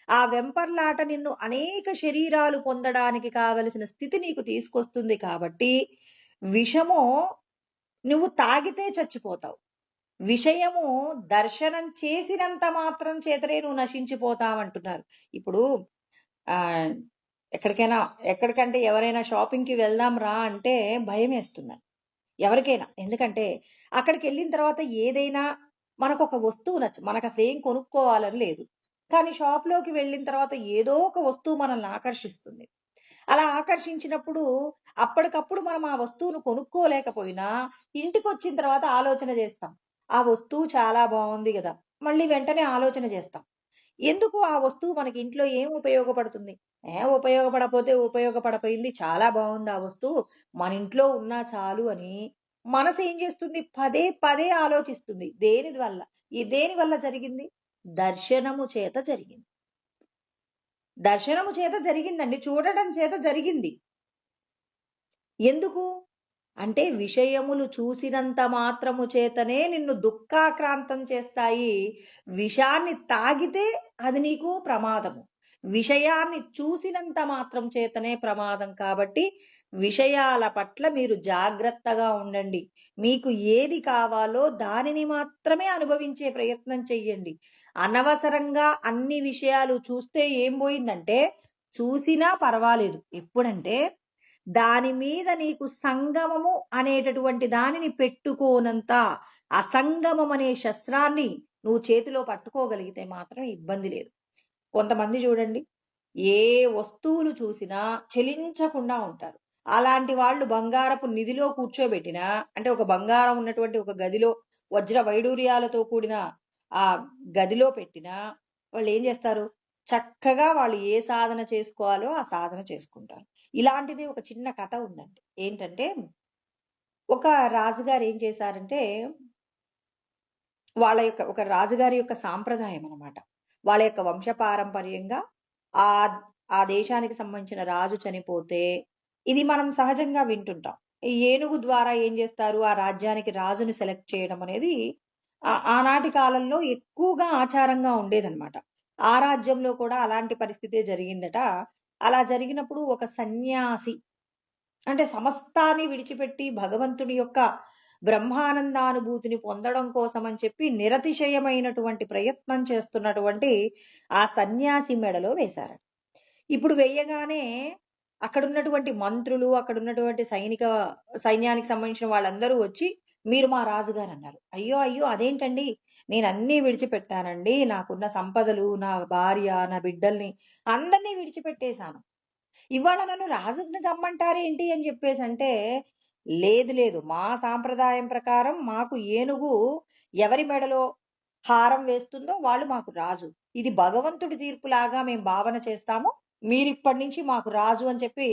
ఆ వెంపర్లాట నిన్ను అనేక శరీరాలు పొందడానికి కావలసిన స్థితి నీకు తీసుకొస్తుంది. కాబట్టి విషము నువ్వు తాగితే చచ్చిపోతావు. విషయము దర్శనం చేసినంత మాత్రం చేతనే నువ్వు నశించిపోతావంటున్నారు. ఇప్పుడు ఆ ఎక్కడికంటే ఎవరైనా షాపింగ్‌కి వెళ్దాం రా అంటే భయమేస్తుందండి ఎవరికైనా. ఎందుకంటే అక్కడికి వెళ్ళిన తర్వాత ఏదైనా మనకొక వస్తువు మనకసలేం కొనుక్కోవాలని లేదు. కానీ షాప్‌లోకి వెళ్ళిన తర్వాత ఏదో ఒక వస్తువు మనల్ని ఆకర్షిస్తుంది. అలా ఆకర్షించినప్పుడు అప్పటికప్పుడు మనం ఆ వస్తువును కొనుక్కోలేకపోయినా ఇంటికొచ్చిన తర్వాత ఆలోచన చేస్తాం. ఆ వస్తువు చాలా బావుంది గదా! మళ్ళీ వెంటనే ఆలోచన చేస్తాం. ఎందుకు ఆ వస్తువు మనకి ఇంట్లో ఏం ఉపయోగపడుతుంది? ఉపయోగపడపోతే ఉపయోగపడపోయింది. చాలా బావుంది ఆ వస్తువు. మన ఇంట్లో ఉన్నా చాలు అని మనసు ఏం చేస్తుంది? పదే పదే ఆలోచిస్తుంది. దేని వల్ల జరిగింది? దర్శనము చేత జరిగింది. దర్శనము చేత జరిగిందండి. చూడడం చేత జరిగింది. ఎందుకు? అంటే విషయములు చూసినంత మాత్రము చేతనే నిన్ను దుఃఖాక్రాంతం చేస్తాయి. విషాన్ని తాగితే అది నీకు ప్రమాదము. విషయాన్ని చూసినంత మాత్రం చేతనే ప్రమాదం. కాబట్టి విషయాల పట్ల మీరు జాగ్రత్తగా ఉండండి. మీకు ఏది కావాలో దానిని మాత్రమే అనుభవించే ప్రయత్నం చెయ్యండి. అనవసరంగా అన్ని విషయాలు చూస్తే ఏం పోయిందంటే, చూసినా పర్వాలేదు. ఎప్పుడంటే దాని మీద నీకు సంగమము అనేటటువంటి దానిని పెట్టుకోనంత అసంగమం అనే శస్త్రాన్ని నువ్వు చేతిలో పట్టుకోగలిగితే మాత్రం ఇబ్బంది లేదు. కొంతమంది చూడండి, ఏ వస్తువులు చూసినా చెలించకుండా ఉంటారు. అలాంటి వాళ్ళు బంగారపు నిధిలో కూర్చోబెట్టినా, అంటే ఒక బంగారం ఉన్నటువంటి ఒక గదిలో వజ్ర వైడూర్యాలతో కూడిన ఆ గదిలో పెట్టినా వాళ్ళు ఏం చేస్తారు? చక్కగా వాళ్ళు ఏ సాధన చేసుకోవాలో ఆ సాధన చేసుకుంటారు. ఇలాంటిది ఒక చిన్న కథ ఉందండి. ఏంటంటే ఒక రాజుగారు ఏం చేశారంటే, ఒక రాజుగారి యొక్క సాంప్రదాయం అన్నమాట. వాళ్ళ యొక్క వంశపారంపర్యంగా ఆ ఆ దేశానికి సంబంధించిన రాజు చనిపోతే, ఇది మనం సహజంగా వింటుంటాం. ఈ ఏనుగు ద్వారా ఏం చేస్తారు? ఆ రాజ్యానికి రాజుని సెలెక్ట్ చేయడం అనేది ఆనాటి కాలంలో ఎక్కువగా ఆచారంగా ఉండేదన్నమాట. ఆ రాజ్యంలో కూడా అలాంటి పరిస్థితే జరిగిందట. అలా జరిగినప్పుడు ఒక సన్యాసి అంటే సమస్తాన్ని విడిచిపెట్టి భగవంతుడి యొక్క బ్రహ్మానందానుభూతిని పొందడం కోసం అని చెప్పి నిరతిశయమైనటువంటి ప్రయత్నం చేస్తున్నటువంటి ఆ సన్యాసి మెడలో వేశారట. ఇప్పుడు వెయ్యగానే అక్కడున్నటువంటి మంత్రులు, అక్కడున్నటువంటి సైన్యానికి సంబంధించిన వాళ్ళందరూ వచ్చి, "మీరు మా రాజుగారన్నారు." "అయ్యో! అయ్యో! అదేంటండి? నేనన్నీ విడిచిపెట్టానండి. నాకున్న సంపదలు, నా భార్య, నా బిడ్డల్ని అందరిని విడిచిపెట్టేశాను. ఇవాళ నన్ను రాజుని కమ్మంటారేంటి?" అని చెప్పేసంటే, "లేదు, లేదు. మా సాంప్రదాయం ప్రకారం మాకు ఏనుగు ఎవరి మెడలో హారం వేస్తుందో వాళ్ళు మాకు రాజు. ఇది భగవంతుడి తీర్పులాగా మేము భావన చేస్తాము. మీరిప్పటి నుంచి మాకు రాజు" అని చెప్పి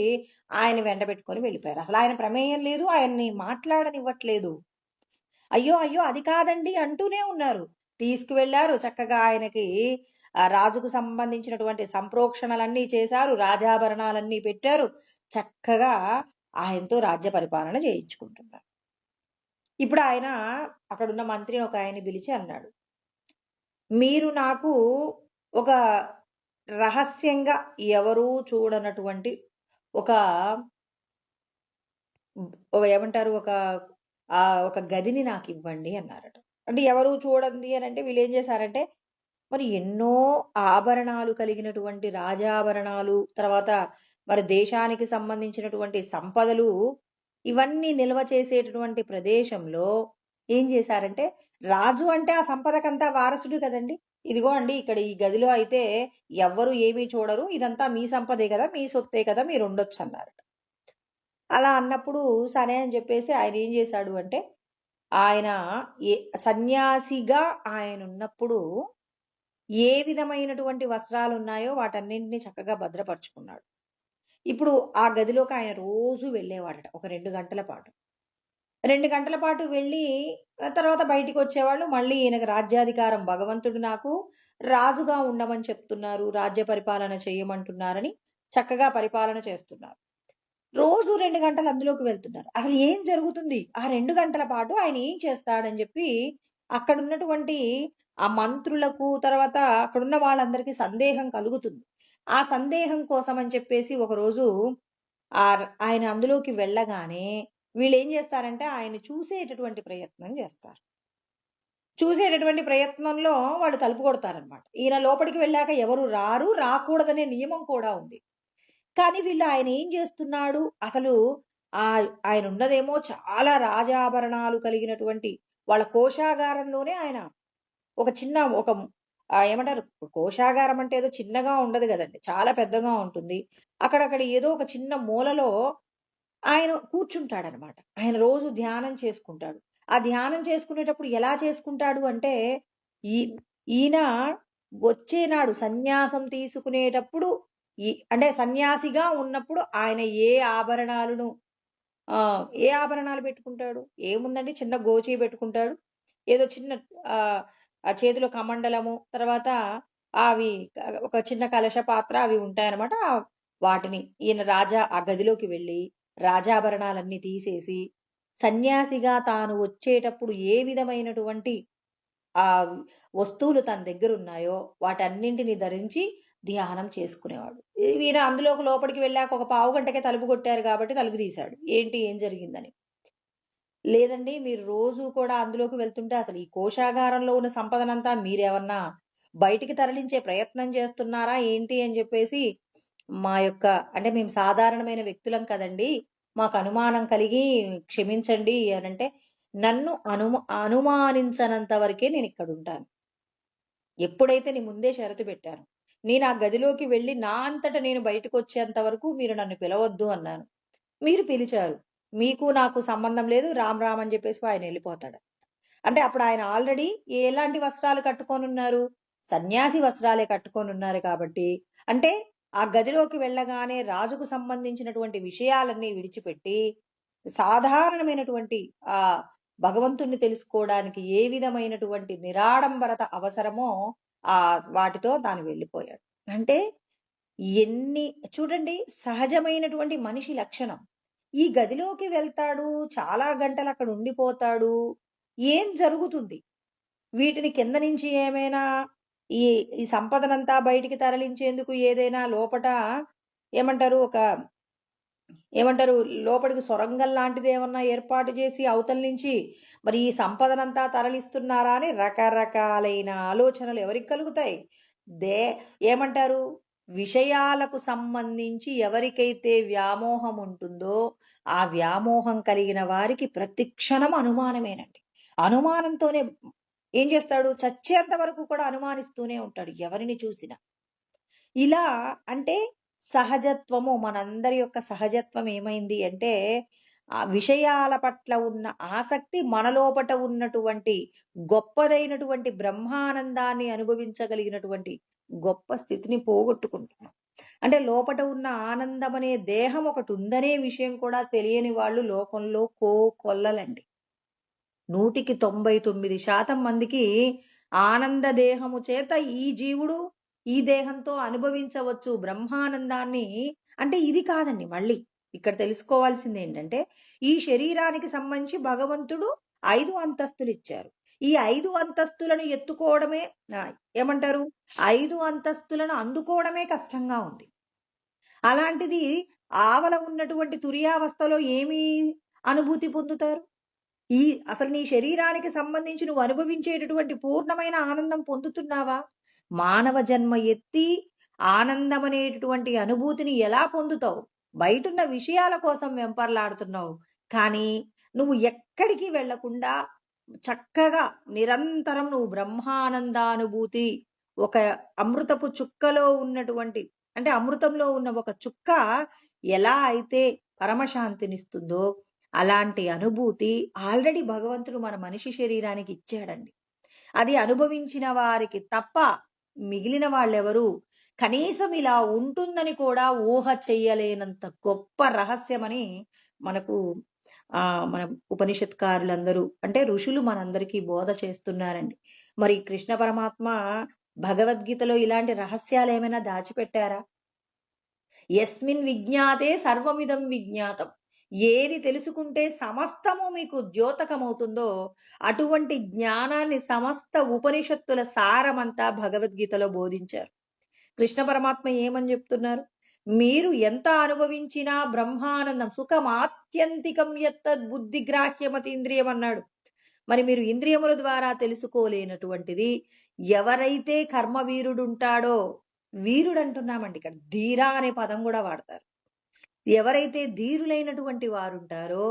ఆయన వెంటబెట్టుకొని వెళ్ళిపోయారు. అసలాయన ప్రమేయం లేదు. ఆయన్ని మాట్లాడనివ్వట్లేదు. "అయ్యో! అయ్యో! అది కాదండి" అంటూనే ఉన్నారు. తీసుకువెళ్లారు. చక్కగా ఆయనకి రాజుకు సంబంధించినటువంటి సంప్రోక్షణలన్నీ చేశారు. రాజాభరణాలన్నీ పెట్టారు. చక్కగా ఆయనతో రాజ్య పరిపాలన చేయించుకుంటున్నారు. ఇప్పుడు ఆయన అక్కడున్న మంత్రిని ఒకాయన్ని పిలిచి అన్నాడు, "మీరు నాకు ఒక రహస్యంగా ఎవరూ చూడనటువంటి ఒక ఏమంటారు? ఒక గదిని నాకివ్వండి" అన్నారట. అంటే ఎవరు చూడంది అనంటే వీళ్ళేం చేశారంటే, మరి ఎన్నో ఆభరణాలు కలిగినటువంటి రాజాభరణాలు, తర్వాత మరి దేశానికి సంబంధించినటువంటి సంపదలు, ఇవన్నీ నిల్వ చేసేటటువంటి ప్రదేశంలో ఏం చేశారంటే, రాజు అంటే ఆ సంపదకంతా వారసుడు కదండీ! "ఇదిగో అండి ఇక్కడ ఈ గదిలో అయితే ఎవ్వరు ఏమీ చూడరు. ఇదంతా మీ సంపదే కదా! మీ సొత్తే కదా! మీరుండొచ్చన్నారట. అలా అన్నప్పుడు సరే అని చెప్పేసి ఆయనేం చేశాడు అంటే, ఆయన ఏ సన్యాసిగా ఆయనున్నప్పుడు ఏ విధమైనటువంటి వస్త్రాలున్నాయో వాటన్నింటిని చక్కగా భద్రపరుచుకున్నాడు. ఇప్పుడు ఆ గదిలోకి ఆయన రోజు వెళ్ళేవాడట ఒక 2 గంటల పాటు. 2 గంటల పాటు వెళ్ళి తర్వాత బయటికొచ్చేవాళ్ళు. మళ్ళీ ఈయనకి రాజ్యాధికారం భగవంతుడు నాకు రాజుగా ఉండమని చెప్తున్నారు. రాజ్య పరిపాలన చేయమంటున్నారని చక్కగా పరిపాలన చేస్తున్నారు. రోజు 2 గంటలు అందులోకి వెళ్తున్నారు. అసలు ఏం జరుగుతుంది? ఆ 2 గంటల పాటు ఆయన ఏం చేస్తాడని చెప్పి అక్కడున్నటువంటి ఆ మంత్రులకు, తర్వాత అక్కడున్న వాళ్ళందరికీ సందేహం కలుగుతుంది. ఆ సందేహం కోసం అని చెప్పేసి ఒకరోజు ఆయన అందులోకి వెళ్ళగానే వీళ్ళేం చేస్తారంటే ఆయన చూసేటటువంటి ప్రయత్నం చేస్తారు. చూసేటటువంటి ప్రయత్నంలో వాళ్ళు తలుపు కొడతారనమాట. ఈయన లోపలికి వెళ్ళాక ఎవరు రారు, రాకూడదనే నియమం కూడా ఉంది. కానీ వీళ్ళు ఆయన ఏం చేస్తున్నాడు అసలు ఆయనున్నదేమో చాలా రాజాభరణాలు కలిగినటువంటి వాళ్ళ కోశాగారంలోనే ఆయన ఒక చిన్న ఏమంటారు, కోశాగారం అంటే ఏదో చిన్నగా ఉండదు గదండీ! చాలా పెద్దగా ఉంటుంది. అక్కడక్కడ ఏదో ఒక చిన్న మూలలో ఆయన కూర్చుంటాడనమాట. ఆయన రోజు ధ్యానం చేసుకుంటాడు. ఆ ధ్యానం చేసుకునేటప్పుడు ఎలా చేసుకుంటాడు అంటే, ఈ ఈయన వచ్చే నాడు సన్యాసం తీసుకునేటప్పుడు అంటే సన్యాసిగా ఉన్నప్పుడు ఆయన ఆభరణాలను ఏ ఆభరణాలు పెట్టుకుంటాడు? ఏముందండి చిన్న గోచి పెట్టుకుంటాడు. ఏదో చిన్న ఆహ్, ఆ చేతిలో కమండలము, తర్వాత అవి ఒక చిన్న కలశ పాత్ర అవి ఉంటాయన్నమాట. వాటిని ఈయన ఆ గదిలోకి వెళ్ళి రాజాభరణాలన్నీ తీసేసి, సన్యాసిగా తాను వచ్చేటప్పుడు ఏ విధమైనటువంటి ఆహ్, వస్తువులు తన దగ్గరున్నాయో వాటన్నింటిని ధరించి ధ్యానం చేసుకునేవాడు. ఈయన అందులోకి లోపలికి వెళ్ళాక ఒక పావుగంటకే తలుపు కొట్టారు కాబట్టి తలుపు తీశాడు. ఏంటి? ఏం జరిగిందని. లేదండి మీరు రోజు కూడా అందులోకి వెళ్తుంటే అసలు ఈ కోశాగారంలో ఉన్న సంపదనంతా మీరేమన్నా బయటికి తరలించే ప్రయత్నం చేస్తున్నారా ఏంటి? అని జెప్పేసి మా యొక్క అంటే మేము సాధారణమైన వ్యక్తులం కదండీ! మాకు అనుమానం కలిగి క్షమించండి అనంటే, నన్ను అనుమానించనంత వరకే నేనిక్కడుంటాను. ఎప్పుడైతే నీ ముందే షరతు పెట్టాను. నేను ఆ గదిలోకి వెళ్లి నా అంతట నేను బయటకొచ్చేంత వరకు మీరు నన్ను పిలవద్దు అన్నాను. మీరు పిలిచారు. మీకు నాకు సంబంధం లేదు. రామ్ రామ్ అని చెప్పేసి ఆయనెళ్ళిపోతాడు. అంటే అప్పుడు ఆయన ఆల్రెడీ ఎలాంటి వస్త్రాలు కట్టుకొనున్నారు? సన్యాసి వస్త్రాలే కట్టుకొనున్నారు కాబట్టి, అంటే ఆ గదిలోకి వెళ్ళగానే రాజుకు సంబంధించినటువంటి విషయాలన్నీ విడిచిపెట్టి, సాధారణమైనటువంటి భగవంతుడిని తెలుసుకోవడానికి ఏ విధమైనటువంటి నిరాడంబరత అవసరమో వాటితో తాను వెళ్ళిపోయాడు. అంటే ఎన్ని చూడండి సహజమైనటువంటి మనిషి లక్షణం. ఈ గదిలోకి వెళ్తాడు, చాలా గంటలు అక్కడ ఉండిపోతాడు. ఏం జరుగుతుంది? వీటిని కింద నుంచి ఏమైనా ఈ ఈ సంపదనంతా బయటికి తరలించేందుకు ఏదైనా లోపట ఏమంటారు ఒక ఏమంటారు లోపలికి సొరంగం లాంటిది ఏమన్నా ఏర్పాటు చేసి అవతల నుంచి మరి ఈ సంపదనంతా తరలిస్తున్నారా అని రకరకాలైన ఆలోచనలు ఎవరికి కలుగుతాయి? దే ఏమంటారు విషయాలకు సంబంధించి ఎవరికైతే వ్యామోహం ఉంటుందో ఆ వ్యామోహం కలిగిన వారికి ప్రతి క్షణం అనుమానమేనండి. అనుమానంతోనే ఏం చేస్తాడు? చచ్చేంత వరకు కూడా అనుమానిస్తూనే ఉంటాడు ఎవరిని చూసినా. ఇలా అంటే సహజత్వము మనందరి యొక్క సహజత్వం ఏమైంది అంటే ఆ విషయాల పట్ల ఉన్న ఆసక్తి మన లోపట ఉన్నటువంటి గొప్పదైనటువంటి బ్రహ్మానందాన్ని అనుభవించగలిగినటువంటి గొప్ప స్థితిని పోగొట్టుకుంటున్నాం. అంటే లోపట ఉన్న ఆనందం అనే దేహం ఒకటి ఉందనే విషయం కూడా తెలియని వాళ్ళు లోకంలో కోకొల్లలండి. 99% మందికి ఆనంద దేహము చేత ఈ జీవుడు ఈ దేహంతో అనుభవించవచ్చు బ్రహ్మానందాన్ని. అంటే ఇది కాదండి. మళ్ళీ ఇక్కడ తెలుసుకోవాల్సింది ఏంటంటే ఈ శరీరానికి సంబంధించి భగవంతుడు 5 అంతస్తులు ఇచ్చారు. ఈ 5 అంతస్తులను ఎత్తుకోవడమే ఏమంటారు 5 అంతస్తులను అందుకోవడమే కష్టంగా ఉంది. అలాంటిది ఆవల ఉన్నటువంటి తురియావస్థలో ఏమి అనుభూతి పొందుతారు? అసలు నీ శరీరానికి సంబంధించి నువ్వు అనుభవించేటటువంటి పూర్ణమైన ఆనందం పొందుతున్నావా? మానవ జన్మ ఎత్తి ఆనందం అనేటటువంటి అనుభూతిని ఎలా పొందుతావు? బయటున్న విషయాల కోసం వెంపర్లాడుతున్నావు. కానీ నువ్వు ఎక్కడికి వెళ్లకుండా చక్కగా నిరంతరం నువ్వు బ్రహ్మానందానుభూతి ఒక అమృతపు చుక్కలో ఉన్నటువంటి అంటే అమృతంలో ఉన్న ఒక చుక్క ఎలా అయితే పరమశాంతినిస్తుందో అలాంటి అనుభూతి ఆల్రెడీ భగవంతుడు మన మనిషి శరీరానికి ఇచ్చాడండి. అది అనుభవించిన వారికి తప్ప మిగిలిన వాళ్ళెవరు కనీసం ఇలా ఉంటుందని కూడా ఊహ చెయ్యలేనంత గొప్ప రహస్యమని మనకు మన ఉపనిషత్కారులందరూ అంటే ఋషులు మనందరికీ బోధ చేస్తున్నారండి. మరి కృష్ణ పరమాత్మ భగవద్గీతలో ఇలాంటి రహస్యాలు ఏమైనా దాచిపెట్టారా? యస్మిన్ విజ్ఞాతే సర్వమిదం విజ్ఞాతం. ఏది తెలుసుకుంటే సమస్తము మీకు ద్యోతకమవుతుందో అటువంటి జ్ఞానాన్ని సమస్త ఉపనిషత్తుల సారమంతా భగవద్గీతలో బోధించారు. కృష్ణ పరమాత్మ ఏమని చెప్తున్నారు? మీరు ఎంత అనుభవించినా బ్రహ్మానందం సుఖం ఆత్యంతికం యత్తద్ బుద్ధిగ్రాహ్యమతీంద్రియం అన్నాడు. మరి మీరు ఇంద్రియముల ద్వారా తెలుసుకోలేనటువంటిది ఎవరైతే కర్మవీరుడుంటాడో వీరుడు అంటున్నామండి. ఇక్కడ ధీరా అనే పదం కూడా వాడతారు. ఎవరైతే ధీరులైనటువంటి వారుంటారో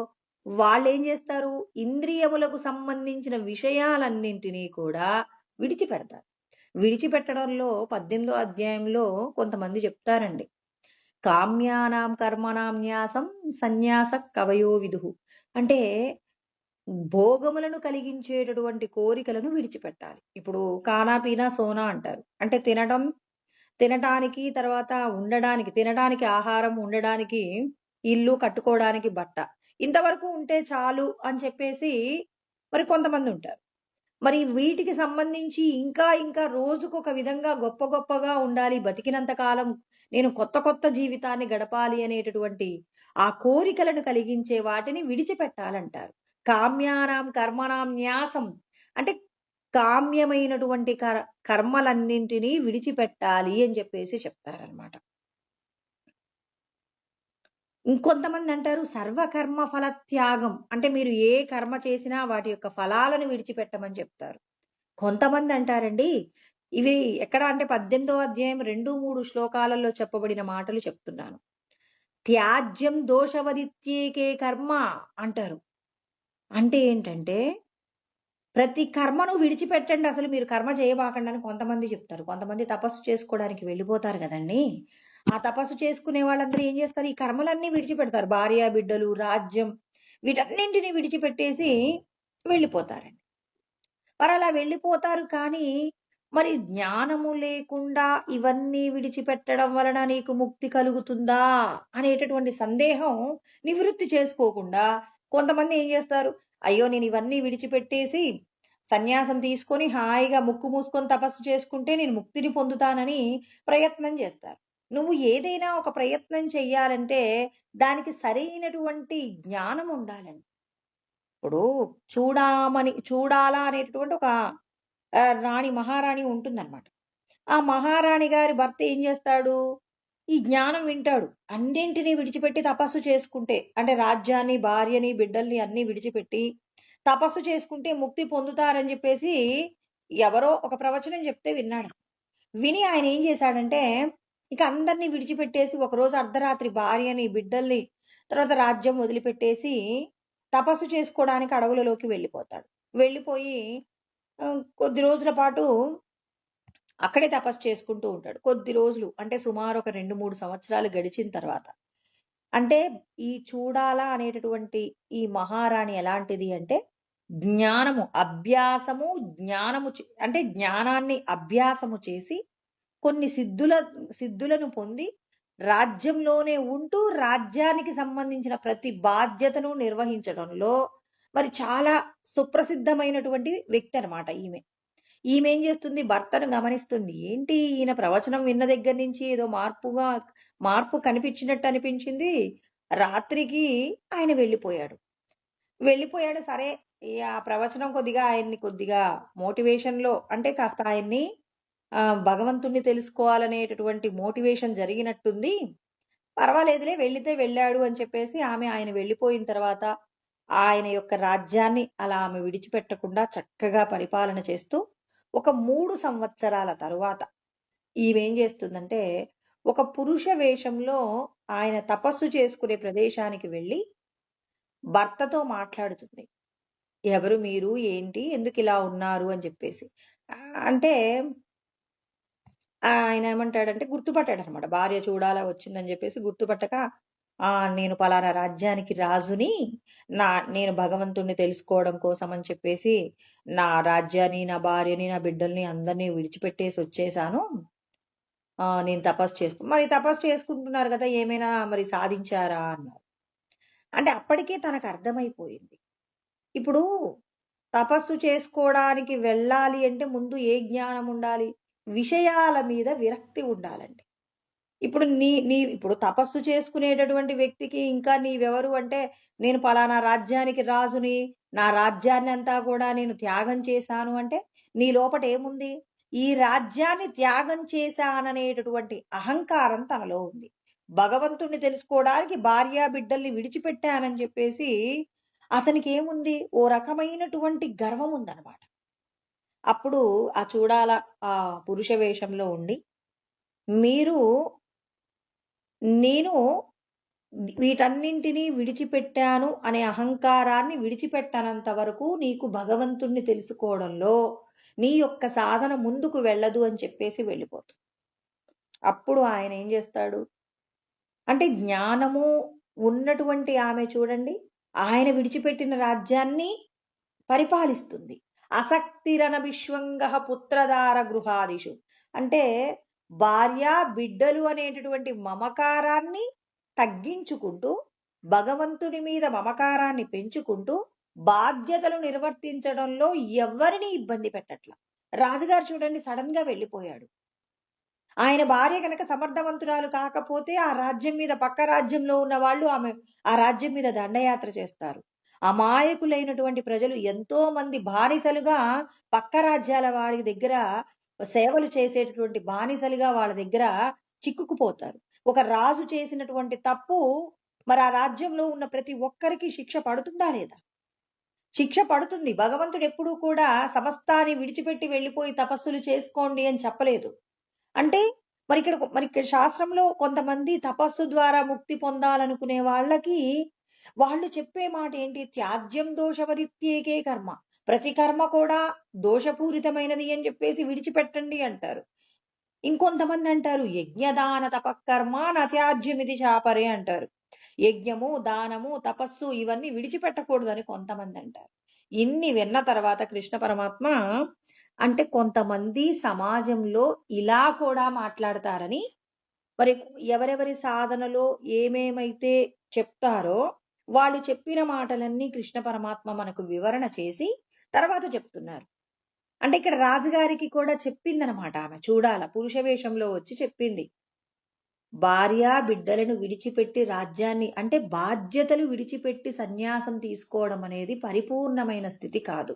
వాళ్ళు ఏం చేస్తారు? ఇంద్రియములకు సంబంధించిన విషయాలన్నింటినీ కూడా విడిచిపెడతారు. విడిచిపెట్టడంలో 18వ అధ్యాయంలో కొంతమంది చెప్తారండి. కామ్యానాం కర్మణాం న్యాసం సన్యాస కవయో విదుహు. అంటే భోగములను కలిగించేటటువంటి కోరికలను విడిచిపెట్టాలి. ఇప్పుడు కానా పీనా సోనా అంటారు. అంటే తినటానికి తర్వాత ఉండడానికి, తినడానికి ఆహారం, ఉండడానికి ఇల్లు, కట్టుకోవడానికి బట్ట. ఇంతవరకు ఉంటే చాలు అని చెప్పేసి మరి కొంతమంది ఉంటారు. మరి వీటికి సంబంధించి ఇంకా ఇంకా రోజుకొక విధంగా గొప్ప గొప్పగా ఉండాలి, బతికినంత కాలం నేను కొత్త కొత్త జీవితాన్ని గడపాలి అనేటటువంటి ఆ కోరికలను కలిగించే వాటిని విడిచిపెట్టాలంటారు. కామ్యానాం కర్మణాం న్యాసం అంటే కామ్యమైనటువంటి కర్మలన్నింటినీ విడిచిపెట్టాలి అని చెప్పేసి చెప్తారనమాట. ఇంకొంతమంది అంటారు సర్వకర్మ ఫల త్యాగం. అంటే మీరు ఏ కర్మ చేసినా వాటి యొక్క ఫలాలను విడిచిపెట్టమని చెప్తారు. కొంతమంది అంటారండి ఇవి ఎక్కడ అంటే 18వ అధ్యాయం 2-3 శ్లోకాలలో చెప్పబడిన మాటలు చెప్తున్నాను. త్యాజ్యం దోషవదిత్యేకే కర్మ అంటారు. అంటే ఏంటంటే ప్రతి కర్మను విడిచిపెట్టండి, అసలు మీరు కర్మ చేయబాకండి అని కొంతమంది చెప్తారు. కొంతమంది తపస్సు చేసుకోవడానికి వెళ్ళిపోతారు కదండి. ఆ తపస్సు చేసుకునే వాళ్ళందరూ ఏం చేస్తారు? ఈ కర్మలన్నీ విడిచిపెడతారు. భార్య బిడ్డలు, రాజ్యం వీటన్నింటినీ విడిచిపెట్టేసి వెళ్ళిపోతారండి. మరి అలా వెళ్ళిపోతారు. కానీ మరి జ్ఞానము లేకుండా ఇవన్నీ విడిచిపెట్టడం వలన నీకు ముక్తి కలుగుతుందా అనేటటువంటి సందేహం నివృత్తి చేసుకోకుండా కొంతమంది ఏం చేస్తారు? అయ్యో నేను ఇవన్నీ విడిచిపెట్టేసి సన్యాసం తీసుకొని హాయిగా ముక్కు మూసుకొని తపస్సు చేసుకుంటే నేను ముక్తిని పొందుతానని ప్రయత్నం చేస్తారు. నువ్వు ఏదైనా ఒక ప్రయత్నం చెయ్యాలంటే దానికి సరైనటువంటి జ్ఞానం ఉండాలండి. ఇప్పుడు చూడాలా అనేటటువంటి ఒక రాణి మహారాణి ఉంటుందన్నమాట. ఆ మహారాణి గారి భర్త ఏం చేస్తాడు? ఈ జ్ఞానం వింటాడు. అన్నింటిని విడిచిపెట్టి తపస్సు చేసుకుంటే, అంటే రాజ్యాన్ని, భార్యని, బిడ్డల్ని అన్నీ విడిచిపెట్టి తపస్సు చేసుకుంటే ముక్తి పొందుతారని చెప్పేసి ఎవరో ఒక ప్రవచనం చెప్తే విన్నాడు. విని ఆయన ఏం చేశాడంటే, ఇక అందరిని విడిచిపెట్టేసి ఒకరోజు అర్ధరాత్రి భార్యని, బిడ్డల్ని, తర్వాత రాజ్యం వదిలిపెట్టేసి తపస్సు చేసుకోవడానికి అడవులలోకి వెళ్ళిపోతాడు. వెళ్ళిపోయి కొద్ది రోజుల పాటు అక్కడే తపస్సు చేసుకుంటూ ఉంటాడు. కొద్ది రోజులు అంటే సుమారు ఒక 2, 3 సంవత్సరాలు గడిచిన తర్వాత, అంటే ఈ చూడాల అనేటటువంటి ఈ మహారాణి ఎలాంటిది అంటే జ్ఞానము అంటే జ్ఞానాన్ని అభ్యాసము చేసి కొన్ని సిద్ధులను పొంది రాజ్యంలోనే ఉంటూ రాజ్యానికి సంబంధించిన ప్రతి బాధ్యతను నిర్వహించడంలో మరి చాలా సుప్రసిద్ధమైనటువంటి వ్యక్తి అనమాట ఈమె. ఈమె ఏం చేస్తుంది, భర్తను గమనిస్తుంది. ఏంటి ఈయన ప్రవచనం విన్న దగ్గర నుంచి ఏదో మార్పు కనిపించినట్టు అనిపించింది. రాత్రికి ఆయన వెళ్ళిపోయాడు. సరే, ఆ ప్రవచనం కొద్దిగా మోటివేషన్‌లో అంటే కాస్త ఆయన్ని భగవంతుడిని తెలుసుకోవాలనేటటువంటి మోటివేషన్ జరిగినట్టుంది. పర్వాలేదులే వెళ్ళితే వెళ్ళాడు అని చెప్పేసి ఆయన వెళ్ళిపోయిన తర్వాత ఆయన యొక్క రాజ్యాన్ని అలా ఆమె విడిచిపెట్టకుండా చక్కగా పరిపాలన చేస్తూ ఒక 3 సంవత్సరాల తరువాత ఈమెం చేస్తుందంటే ఒక పురుష వేషంలో ఆయన తపస్సు చేసుకునే ప్రదేశానికి వెళ్ళి భర్తతో మాట్లాడుతుంది. ఎవరు మీరు, ఏంటి, ఎందుకు ఇలా ఉన్నారు అని చెప్పేసి. అంటే ఆయన ఏమంటాడంటే గుర్తుపట్టాడనమాట. భార్య చూడాలా వచ్చిందని చెప్పేసి గుర్తుపట్టక, నేను పలానా రాజ్యానికి రాజుని, నేను భగవంతుణ్ణి తెలుసుకోవడం కోసం అని చెప్పేసి నా రాజ్యాన్ని, నా భార్యని, నా బిడ్డల్ని అందరినీ విడిచిపెట్టేసి వచ్చేసాను. నేను మరి తపస్సు చేసుకుంటున్నారు కదా, ఏమైనా మరి సాధించారా అన్నారు. అంటే అప్పటికే తనకు అర్థమైపోయింది. ఇప్పుడు తపస్సు చేసుకోవడానికి వెళ్ళాలి అంటే ముందు ఏ జ్ఞానం ఉండాలి? విషయాల మీద విరక్తి ఉండాలండి. ఇప్పుడు ఇప్పుడు తపస్సు చేసుకునేటటువంటి వ్యక్తికి ఇంకా నీవెవరు అంటే, నేను పలానా రాజ్యానికి రాజుని, నా రాజ్యాన్ని అంతా కూడా నేను త్యాగం చేశాను అంటే, నీ లోపట ఏముంది? ఈ రాజ్యాన్ని త్యాగం చేశాననేటటువంటి అహంకారం తనలో ఉంది. భగవంతుణ్ణి తెలుసుకోవడానికి భార్యా బిడ్డల్ని విడిచిపెట్టానని చెప్పేసి అతనికి ఏముంది? ఓ రకమైనటువంటి గర్వం ఉందన్నమాట. అప్పుడు చూడాల ఆ పురుష వేషంలో ఉండి, నేను వీటన్నింటినీ విడిచిపెట్టాను అనే అహంకారాన్ని విడిచిపెట్టనంత వరకు నీకు భగవంతుణ్ణి తెలుసుకోవడంలో నీ యొక్క సాధన ముందుకు వెళ్ళదు అని చెప్పేసి వెళ్ళిపోతుంది. అప్పుడు ఆయన ఏం చేస్తాడు అంటే, జ్ఞానము ఉన్నటువంటి ఆమె చూడండి, ఆయన విడిచిపెట్టిన రాజ్యాన్ని పరిపాలిస్తుంది. అసక్తిరన విశ్వంగ పుత్రదార గృహాదిషు అంటే భార్య బిడ్డలు అనేటటువంటి మమకారాన్ని తగ్గించుకుంటూ, భగవంతుడి మీద మమకారాన్ని పెంచుకుంటూ బాధ్యతలు నిర్వర్తించడంలో ఎవరిని ఇబ్బంది పెట్టట్ల. రాజుగారు చూడండి, సడన్ గా వెళ్ళిపోయాడు. ఆయన భార్య కనుక సమర్థవంతురాలు కాకపోతే ఆ రాజ్యం మీద, పక్క రాజ్యంలో ఉన్న వాళ్ళు ఆ రాజ్యం మీద దండయాత్ర చేస్తారు. అమాయకులైనటువంటి ప్రజలు ఎంతో మంది బానిసలుగా పక్క రాజ్యాల వారి దగ్గర సేవలు చేసేటటువంటి బానిసలుగా వాళ్ళ దగ్గర చిక్కుకుపోతారు. ఒక రాజు చేసినటువంటి తప్పు మరి ఆ రాజ్యంలో ఉన్న ప్రతి ఒక్కరికి శిక్ష పడుతుందా లేదా? శిక్ష పడుతుంది. భగవంతుడు ఎప్పుడూ కూడా సమస్తాన్ని విడిచిపెట్టి వెళ్ళిపోయి తపస్సులు చేసుకోండి అని చెప్పలేదు. అంటే మరి ఇక్కడ శాస్త్రంలో కొంతమంది తపస్సు ద్వారా ముక్తి పొందాలనుకునే వాళ్ళు చెప్పే మాట ఏంటి? త్యాజ్యం దోషవదిత్యేకే కర్మ, ప్రతి కర్మ కూడా దోషపూరితమైనది అని చెప్పేసి విడిచిపెట్టండి అంటారు. ఇంకొంతమంది అంటారు యజ్ఞదాన తపకర్మ నత్యాజ్యమిది చాపరే అంటారు. యజ్ఞము, దానము, తపస్సు ఇవన్నీ విడిచిపెట్టకూడదని కొంతమంది అంటారు. ఇన్ని విన్న తర్వాత కృష్ణ పరమాత్మ అంటే కొంతమంది సమాజంలో ఇలా కూడా మాట్లాడతారని, మరి ఎవరెవరి సాధనలో ఏమేమైతే చెప్తారో వాళ్ళు చెప్పిన మాటలన్నీ కృష్ణ పరమాత్మ మనకు వివరణ చేసి తర్వాత చెప్తున్నారు. అంటే ఇక్కడ రాజుగారికి కూడా చెప్పిందనమాట. ఆమె చూడాల పురుష వేషంలో వచ్చి చెప్పింది, భార్య బిడ్డలను విడిచిపెట్టి రాజ్యాన్ని, అంటే బాధ్యతలు విడిచిపెట్టి సన్యాసం తీసుకోవడం అనేది పరిపూర్ణమైన స్థితి కాదు.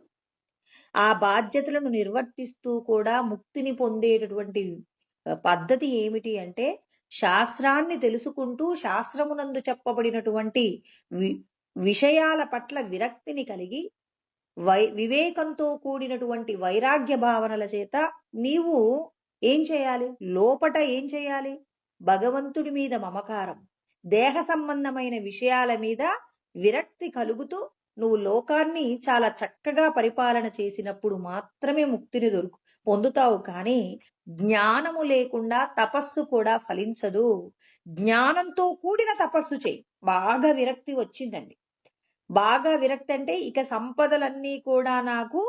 ఆ బాధ్యతలను నిర్వర్తిస్తూ కూడా ముక్తిని పొందేటటువంటి పద్ధతి ఏమిటి అంటే శాస్త్రాన్ని తెలుసుకుంటూ శాస్త్రమునందు చెప్పబడినటువంటి విషయాల పట్ల విరక్తిని కలిగి వివేకంతో కూడినటువంటి వైరాగ్య భావనల చేత నీవు ఏం చేయాలి? లోపట ఏం చేయాలి? భగవంతుడి మీద మమకారం, దేహ సంబంధమైన విషయాల మీద విరక్తి కలుగుతూ నువ్వు లోకాన్ని చాలా చక్కగా పరిపాలన చేసినప్పుడు మాత్రమే ముక్తిని పొందుతావు. కానీ జ్ఞానము లేకుండా తపస్సు కూడా ఫలించదు. జ్ఞానంతో కూడిన తపస్సు చేయి. బాగా విరక్తి వచ్చిందండి. బాగా విరక్తి అంటే ఇక సంపదలన్నీ కూడా నాకు,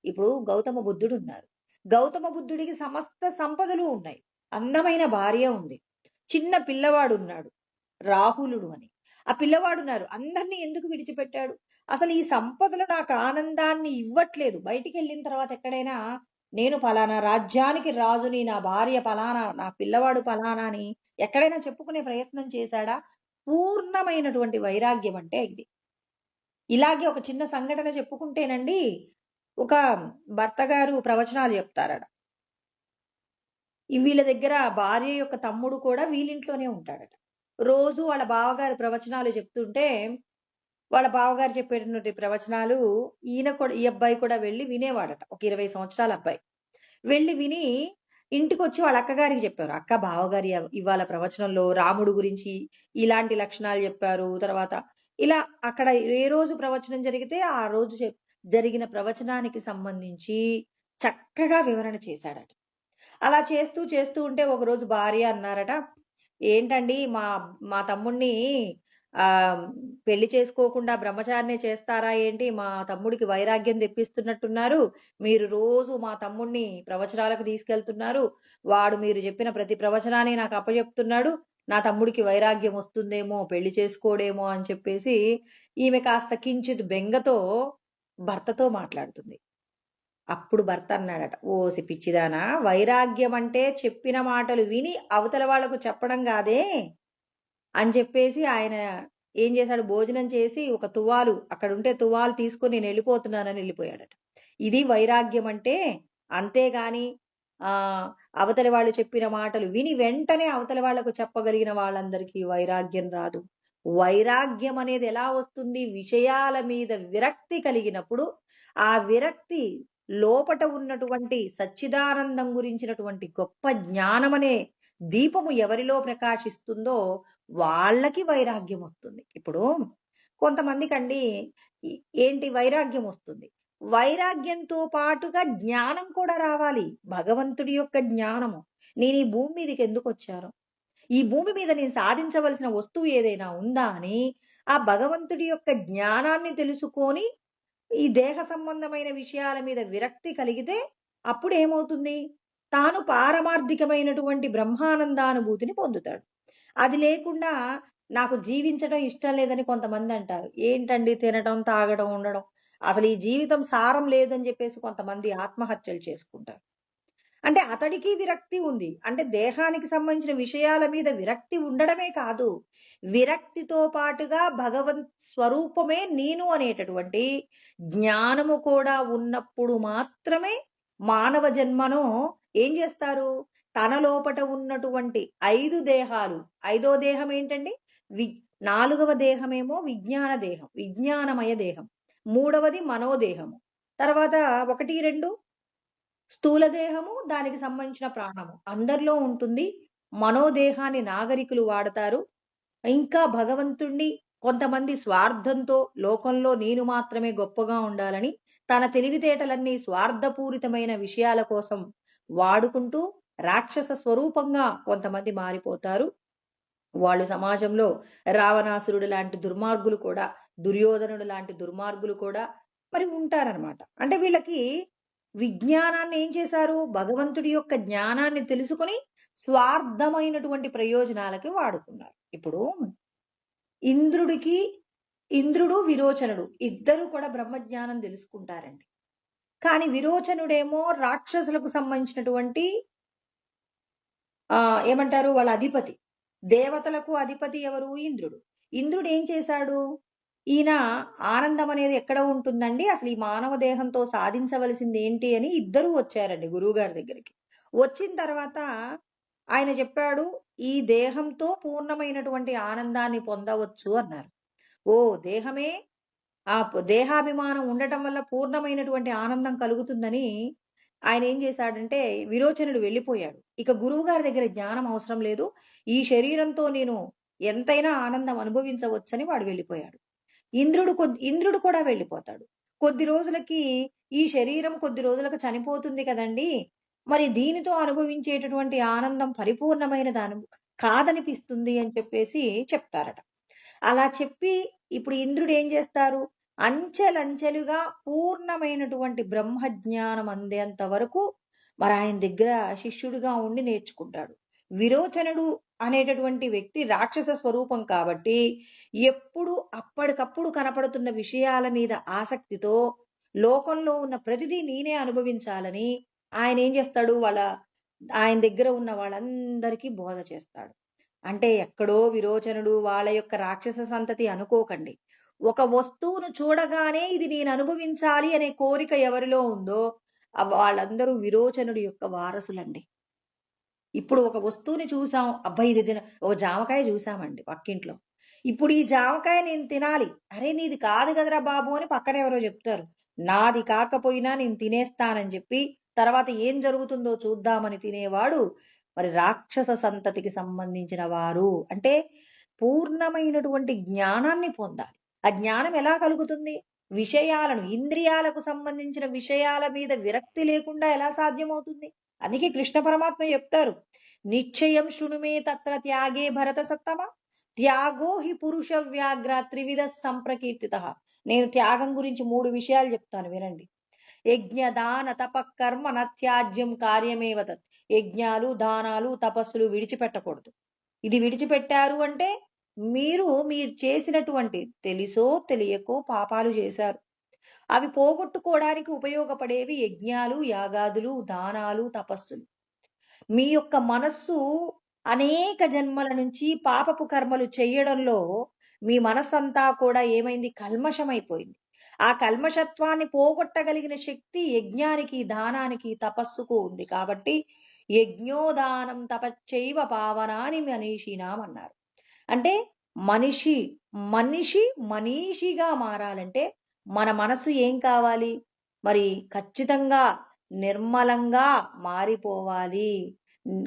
ఇప్పుడు గౌతమ బుద్ధుడు ఉన్నారు. గౌతమ బుద్ధుడికి సమస్త సంపదలు ఉన్నాయి. అందమైన భార్య ఉంది. చిన్న పిల్లవాడు ఉన్నాడు, రాహులుడు అని. ఆ పిల్లవాడు ఉన్నారు. అందరినీ ఎందుకు విడిచిపెట్టాడు? అసలు ఈ సంపదలు నాకు ఆనందాన్ని ఇవ్వట్లేదు. బయటికి వెళ్ళిన తర్వాత ఎక్కడైనా నేను ఫలానా రాజ్యానికి రాజుని, నా భార్య ఫలానా, నా పిల్లవాడు ఫలానా అని ఎక్కడైనా చెప్పుకునే ప్రయత్నం చేశాడా? పూర్ణమైనటువంటి వైరాగ్యం అంటే ఇది. ఇలాగే ఒక చిన్న సంఘటన చెప్పుకుంటేనండి, ఒక భర్త గారు ప్రవచనాలు చెప్తారట. వీళ్ళ దగ్గర భార్య యొక్క తమ్ముడు కూడా వీళ్ళింట్లోనే ఉంటాడట. రోజు వాళ్ళ బావగారు ప్రవచనాలు చెప్తుంటే, వాళ్ళ బావగారు చెప్పేటువంటి ప్రవచనాలు ఈ అబ్బాయి కూడా వెళ్ళి వినేవాడట. ఒక 20 సంవత్సరాల అబ్బాయి వెళ్ళి విని ఇంటికొచ్చి వాళ్ళ అక్కగారికి చెప్పారు. అక్క, బావగారి ఇవాళ ప్రవచనంలో రాముడు గురించి ఇలాంటి లక్షణాలు చెప్పారు. తర్వాత ఇలా అక్కడ ఏ రోజు ప్రవచనం జరిగితే ఆ రోజు జరిగిన ప్రవచనానికి సంబంధించి చక్కగా వివరణ చేశాడట. అలా చేస్తూ చేస్తూ ఉంటే ఒకరోజు భార్య అన్నారట, ఏంటండి మా తమ్ముణ్ణి పెళ్లి చేసుకోకుండా బ్రహ్మచారినే చేస్తారా ఏంటి? మా తమ్ముడికి వైరాగ్యం తెప్పిస్తున్నట్టున్నారు. మీరు రోజు మా తమ్ముణ్ణి ప్రవచనాలకు తీసుకెళ్తున్నారు. వాడు మీరు చెప్పిన ప్రతి ప్రవచనాన్ని నాకు అప్పచెప్తున్నాడు. నా తమ్ముడికి వైరాగ్యం వస్తుందేమో, పెళ్లి చేసుకోడేమో అని చెప్పేసి ఈమె కాస్త కించిత్ బెంగతో భర్తతో మాట్లాడుతుంది. అప్పుడు భర్త అన్నాడట, ఓసి పిచ్చిదానా, వైరాగ్యం అంటే చెప్పిన మాటలు విని అవతల వాళ్లకు చెప్పడం కాదే అని చెప్పేసి ఆయన ఏం చేశాడు? భోజనం చేసి ఒక తువాలు అక్కడ ఉంటే తువాలు తీసుకొని నేను వెళ్ళిపోతున్నానని వెళ్ళిపోయాడట. ఇది వైరాగ్యం అంటే. అంతేగాని అవతలి వాళ్ళు చెప్పిన మాటలు విని వెంటనే అవతలి వాళ్లకు చెప్పగలిగిన వాళ్ళందరికీ వైరాగ్యం రాదు. వైరాగ్యం అనేది ఎలా వస్తుంది? విషయాల మీద విరక్తి కలిగినప్పుడు, ఆ విరక్తి లోపట ఉన్నటువంటి సచ్చిదానందం గురించినటువంటి గొప్ప జ్ఞానం అనే దీపము ఎవరిలో ప్రకాశిస్తుందో వాళ్ళకి వైరాగ్యం వస్తుంది. ఇప్పుడు కొంతమందికండి ఏంటి వైరాగ్యం వస్తుంది, వైరాగ్యంతో పాటుగా జ్ఞానం కూడా రావాలి. భగవంతుడి యొక్క జ్ఞానము. నేను ఈ భూమి మీదకి ఎందుకు వచ్చాను, ఈ భూమి మీద నేను సాధించవలసిన వస్తువు ఏదైనా ఉందా అని ఆ భగవంతుడి యొక్క జ్ఞానాన్ని తెలుసుకొని ఈ దేహ సంబంధమైన విషయాల మీద విరక్తి కలిగితే అప్పుడు ఏమవుతుంది? తాను పారమార్థికమైనటువంటి బ్రహ్మానందానుభూతిని పొందుతాడు. అది లేకుండా నాకు జీవించడం ఇష్టం లేదని కొంతమంది అంటారు. ఏంటండి తినడం, తాగడం, ఉండడం, అసలు ఈ జీవితం సారం లేదని చెప్పేసి కొంతమంది ఆత్మహత్యలు చేసుకుంటారు. అంటే అతడికి విరక్తి ఉంది. అంటే దేహానికి సంబంధించిన విషయాల మీద విరక్తి ఉండడమే కాదు, విరక్తితో పాటుగా భగవంత్ స్వరూపమే నేను అనేటటువంటి జ్ఞానము కూడా ఉన్నప్పుడు మాత్రమే మానవ జన్మను ఏం చేస్తారు? తన లోపట ఉన్నటువంటి 5 దేహాలు, 5వ దేహం ఏంటండి? 4వ దేహమేమో విజ్ఞాన దేహం, విజ్ఞానమయ దేహం. 3వది మనోదేహము. తర్వాత 1, 2 స్థూల దేహము, దానికి సంబంధించిన ప్రాణము అందరిలో ఉంటుంది. మనోదేహాన్ని నాగరికులు వాడతారు. ఇంకా భగవంతుణ్ణి కొంతమంది స్వార్థంతో లోకంలో నేను మాత్రమే గొప్పగా ఉండాలని తన తెలివితేటలన్నీ స్వార్థపూరితమైన విషయాల కోసం వాడుకుంటూ రాక్షస స్వరూపంగా కొంతమంది మారిపోతారు. వాళ్ళు సమాజంలో రావణాసురుడు లాంటి దుర్మార్గులు కూడా, దుర్యోధనుడు లాంటి దుర్మార్గులు కూడా మరి ఉంటారనమాట. అంటే వీళ్ళకి విజ్ఞానాన్ని ఏం చేశారు? భగవంతుడి యొక్క జ్ఞానాన్ని తెలుసుకొని స్వార్థమైనటువంటి ప్రయోజనాలకి వాడుకున్నారు. ఇప్పుడు ఇంద్రుడు విరోచనుడు ఇద్దరు కూడా బ్రహ్మజ్ఞానం తెలుసుకుంటారండి. కానీ విరోచనుడేమో రాక్షసులకు సంబంధించినటువంటి ఏమంటారు, వాళ్ళ అధిపతి. దేవతలకు అధిపతి ఎవరు? ఇంద్రుడు. ఇంద్రుడు ఏం చేశాడు? ఈయన ఆనందం అనేది ఎక్కడ ఉంటుందండి, అసలు ఈ మానవ దేహంతో సాధించవలసింది ఏంటి అని ఇద్దరు వచ్చారండి గురువు గారి దగ్గరికి. వచ్చిన తర్వాత ఆయన చెప్పాడు, "ఈ దేహంతో పూర్ణమైనటువంటి ఆనందాన్ని పొందవచ్చు" అన్నారు. ఓహ్! దేహమే దేహాభిమానం ఉండటం వల్ల పూర్ణమైనటువంటి ఆనందం కలుగుతుందని ఆయనేం చేశాడంటే విరోచనుడు వెళ్ళిపోయాడు. ఇక గురువుగారి దగ్గర జ్ఞానం అవసరం లేదు. ఈ శరీరంతో నేను ఎంతైనా ఆనందం అనుభవించవచ్చని వాడు వెళ్ళిపోయాడు. ఇంద్రుడు కూడా వెళ్ళిపోతాడు. కొద్ది రోజులకి ఈ శరీరం కొద్ది రోజులకు చనిపోతుంది కదండీ! మరి దీనితో అనుభవించేటటువంటి ఆనందం పరిపూర్ణమైనది కాదనిపిస్తుంది అని చెప్పేసి చెప్తారట. అలా చెప్పి ఇప్పుడు ఇంద్రుడు ఏం చేస్తారు? అంచెలంచెలుగా పూర్ణమైనటువంటి బ్రహ్మజ్ఞానం అందేంత వరకు మరి ఆయన దగ్గర శిష్యుడిగా ఉండి నేర్చుకుంటాడు. విరోచనుడు అనేటటువంటి వ్యక్తి రాక్షస స్వరూపం కాబట్టి ఎప్పుడు అప్పటికప్పుడు కనపడుతున్న విషయాల మీద ఆసక్తితో లోకంలో ఉన్న ప్రతిదీ నేనే అనుభవించాలని ఆయన ఏం చేస్తాడు? ఆయన దగ్గర ఉన్న వాళ్ళందరికీ బోధ చేస్తాడు. అంటే ఎక్కడో విరోచనుడు వాళ్ళ యొక్క రాక్షస సంతతి అనుకోకండి. ఒక వస్తువును చూడగానే ఇది నేను అనుభవించాలి అనే కోరిక ఎవరిలో ఉందో వాళ్ళందరూ విరోచనుడి యొక్క వారసులండి. ఇప్పుడు ఒక వస్తువుని చూసాం. అబ్బా! ఇది ఒక జామకాయ చూసామండి పక్కింట్లో. ఇప్పుడు ఈ జామకాయ నేను తినాలి. అరే! నీది కాదు కదరా బాబు అని పక్కన ఎవరో చెప్తారు. నాది కాకపోయినా నేను తినేస్తానని చెప్పి తర్వాత ఏం జరుగుతుందో చూద్దామని తినేవాడు మరి రాక్షస సంతతికి సంబంధించిన వారు. అంటే పూర్ణమైనటువంటి జ్ఞానాన్ని పొందాలి. ఆ జ్ఞానం ఎలా కలుగుతుంది? విషయాలను, ఇంద్రియాలకు సంబంధించిన విషయాల మీద విరక్తి లేకుండా ఎలా సాధ్యమవుతుంది? అందుకే కృష్ణ పరమాత్మ చెప్తారు, నిశ్చయం శృణుమే తత్ర త్యాగే భరత సత్తమ త్యాగో హి పురుష వ్యాఘ్ర త్రివిధ సంప్రకీర్తిత. నేను త్యాగం గురించి 3 విషయాలు చెప్తాను వినండి. యజ్ఞ దాన తప కర్మ నత్యాజ్యం కార్యమేవ తత్. యజ్ఞాలు, దానాలు, తపస్సులు విడిచిపెట్టకూడదు. ఇది విడిచిపెట్టారు అంటే మీరు చేసినటువంటి తెలుసో తెలియకో పాపాలు చేశారు. అవి పోగొట్టుకోవడానికి ఉపయోగపడేవి యజ్ఞాలు, యాగాదులు, దానాలు, తపస్సులు. మీ యొక్క మనస్సు అనేక జన్మల నుంచి పాపపు కర్మలు చేయడంలో మీ మనస్సంతా కూడా ఏమైంది? కల్మషమైపోయింది. ఆ కల్మషత్వాన్ని పోగొట్టగలిగిన శక్తి యజ్ఞానికి, దానానికి, తపస్సుకు ఉంది. కాబట్టి యజ్ఞోదానం తపశ్చైవ పావనాని మనీషినాం అన్నారు. అంటే మనిషి మనీషిగా మారాలంటే మన మనసు ఏం కావాలి? మరి ఖచ్చితంగా నిర్మలంగా మారిపోవాలి.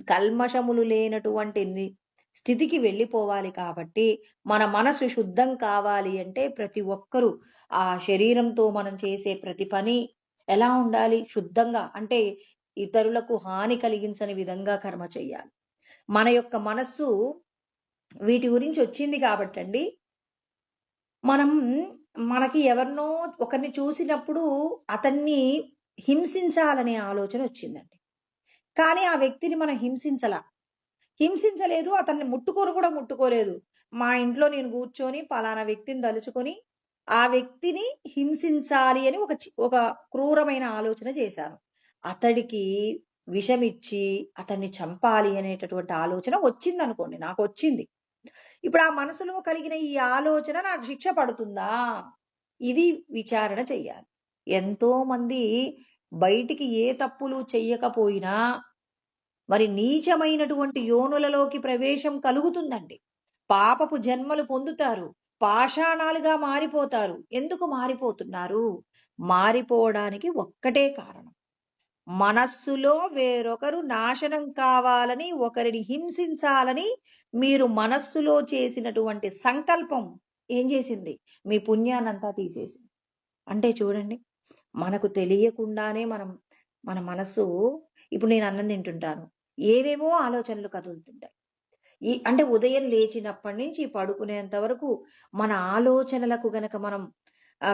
కల్మషములు లేనటువంటి స్థితికి వెళ్ళిపోవాలి. కాబట్టి మన మనసు శుద్ధం కావాలి అంటే ప్రతి ఒక్కరూ ఆ శరీరంతో మనం చేసే ప్రతి పని ఎలా ఉండాలి? శుద్ధంగా, అంటే ఇతరులకు హాని కలిగించని విధంగా కర్మ చెయ్యాలి. మన యొక్క మనస్సు వీటి గురించి వచ్చింది కాబట్టండి, మనకి ఎవరినో ఒకరిని చూసినప్పుడు అతన్ని హింసించాలనే ఆలోచన వచ్చిందండి. కానీ ఆ వ్యక్తిని మనం హింసించలేదు, అతన్ని ముట్టుకోలేదు. మా ఇంట్లో నేను కూర్చొని పలానా వ్యక్తిని తలుచుకొని ఆ వ్యక్తిని హింసించాలి అని ఒక క్రూరమైన ఆలోచన చేశాను. అతడికి విషమిచ్చి అతన్ని చంపాలి అనేటటువంటి ఆలోచన వచ్చిందనుకోండి, నాకు వచ్చింది. ఇప్పుడు ఆ మనసులో కలిగిన ఈ ఆలోచన నాకు శిక్ష పడుతుందా? ఇది విచారణ చెయ్యాలి. ఎంతో మంది బయటికి ఏ తప్పులు చెయ్యకపోయినా మరి నీచమైనటువంటి యోనులలోకి ప్రవేశం కలుగుతుందండి. పాపపు జన్మలు పొందుతారు. పాషాణాలుగా మారిపోతారు. ఎందుకు మారిపోతున్నారు? మారిపోవడానికి ఒక్కటే కారణం. మనస్సులో వేరొకరు నాశనం కావాలని, ఒకరిని హింసించాలని మీరు మనస్సులో చేసినటువంటి సంకల్పం ఏం చేసింది? మీ పుణ్యాన్నంతా తీసేసింది. అంటే చూడండి, మనకు తెలియకుండానే మన మనస్సు, ఇప్పుడు నేను అన్నం తింటుంటాను, ఏవేవో ఆలోచనలు కదులుతుంటాయి. అంటే ఉదయం లేచినప్పటి నుంచి పడుకునేంత వరకు మన ఆలోచనలకు గనక మనం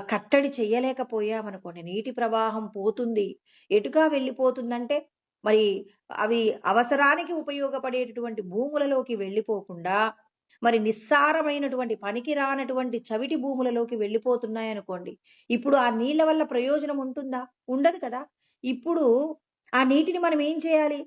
కట్టడి చెయ్యలేకపోయామనుకోండి, నీటి ప్రవాహం పోతుంది. ఎటుగా వెళ్ళిపోతుందంటే మరి అవి అవసరానికి ఉపయోగపడేటటువంటి భూములలోకి వెళ్ళిపోకుండా మరి నిస్సారమైనటువంటి పనికి రానటువంటి చవిటి భూములలోకి వెళ్ళిపోతున్నాయనుకోండి. ఇప్పుడు ఆ నీళ్ల వల్ల ప్రయోజనం ఉంటుందా? ఉండదు కదా! ఇప్పుడు ఆ నీటిని మనం ఏం చేయాలి?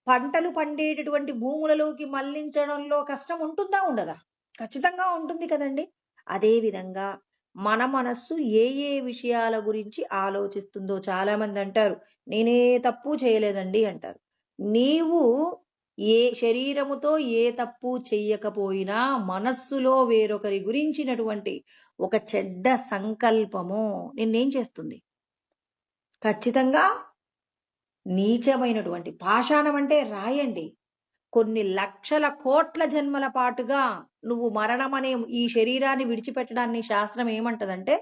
పంటలు పండేటటువంటి భూములలోకి మళ్లించడంలో కష్టం ఉంటుందా? ఉండదా? ఖచ్చితంగా ఉంటుంది కదండి! అదేవిధంగా మన మనస్సు ఏ విషయాల గురించి ఆలోచిస్తుందో చాలామంది అంటారు, నేనే తప్పు చేయలేదండి అంటారు. నీవు ఏ శరీరముతో ఏ తప్పు చెయ్యకపోయినా మనస్సులో వేరొకరి గురించినటువంటి ఒక చెడ్డ సంకల్పము నిన్నేం చేస్తుంది? ఖచ్చితంగా నీచమైనటువంటి పాషాణం అంటే రాయండి. కొన్ని లక్షల కోట్ల జన్మల పాటుగా నువ్వు మరణమనే ఈ శరీరాన్ని విడిచిపెట్టడాన్ని శాస్త్రం ఏమంటదంటే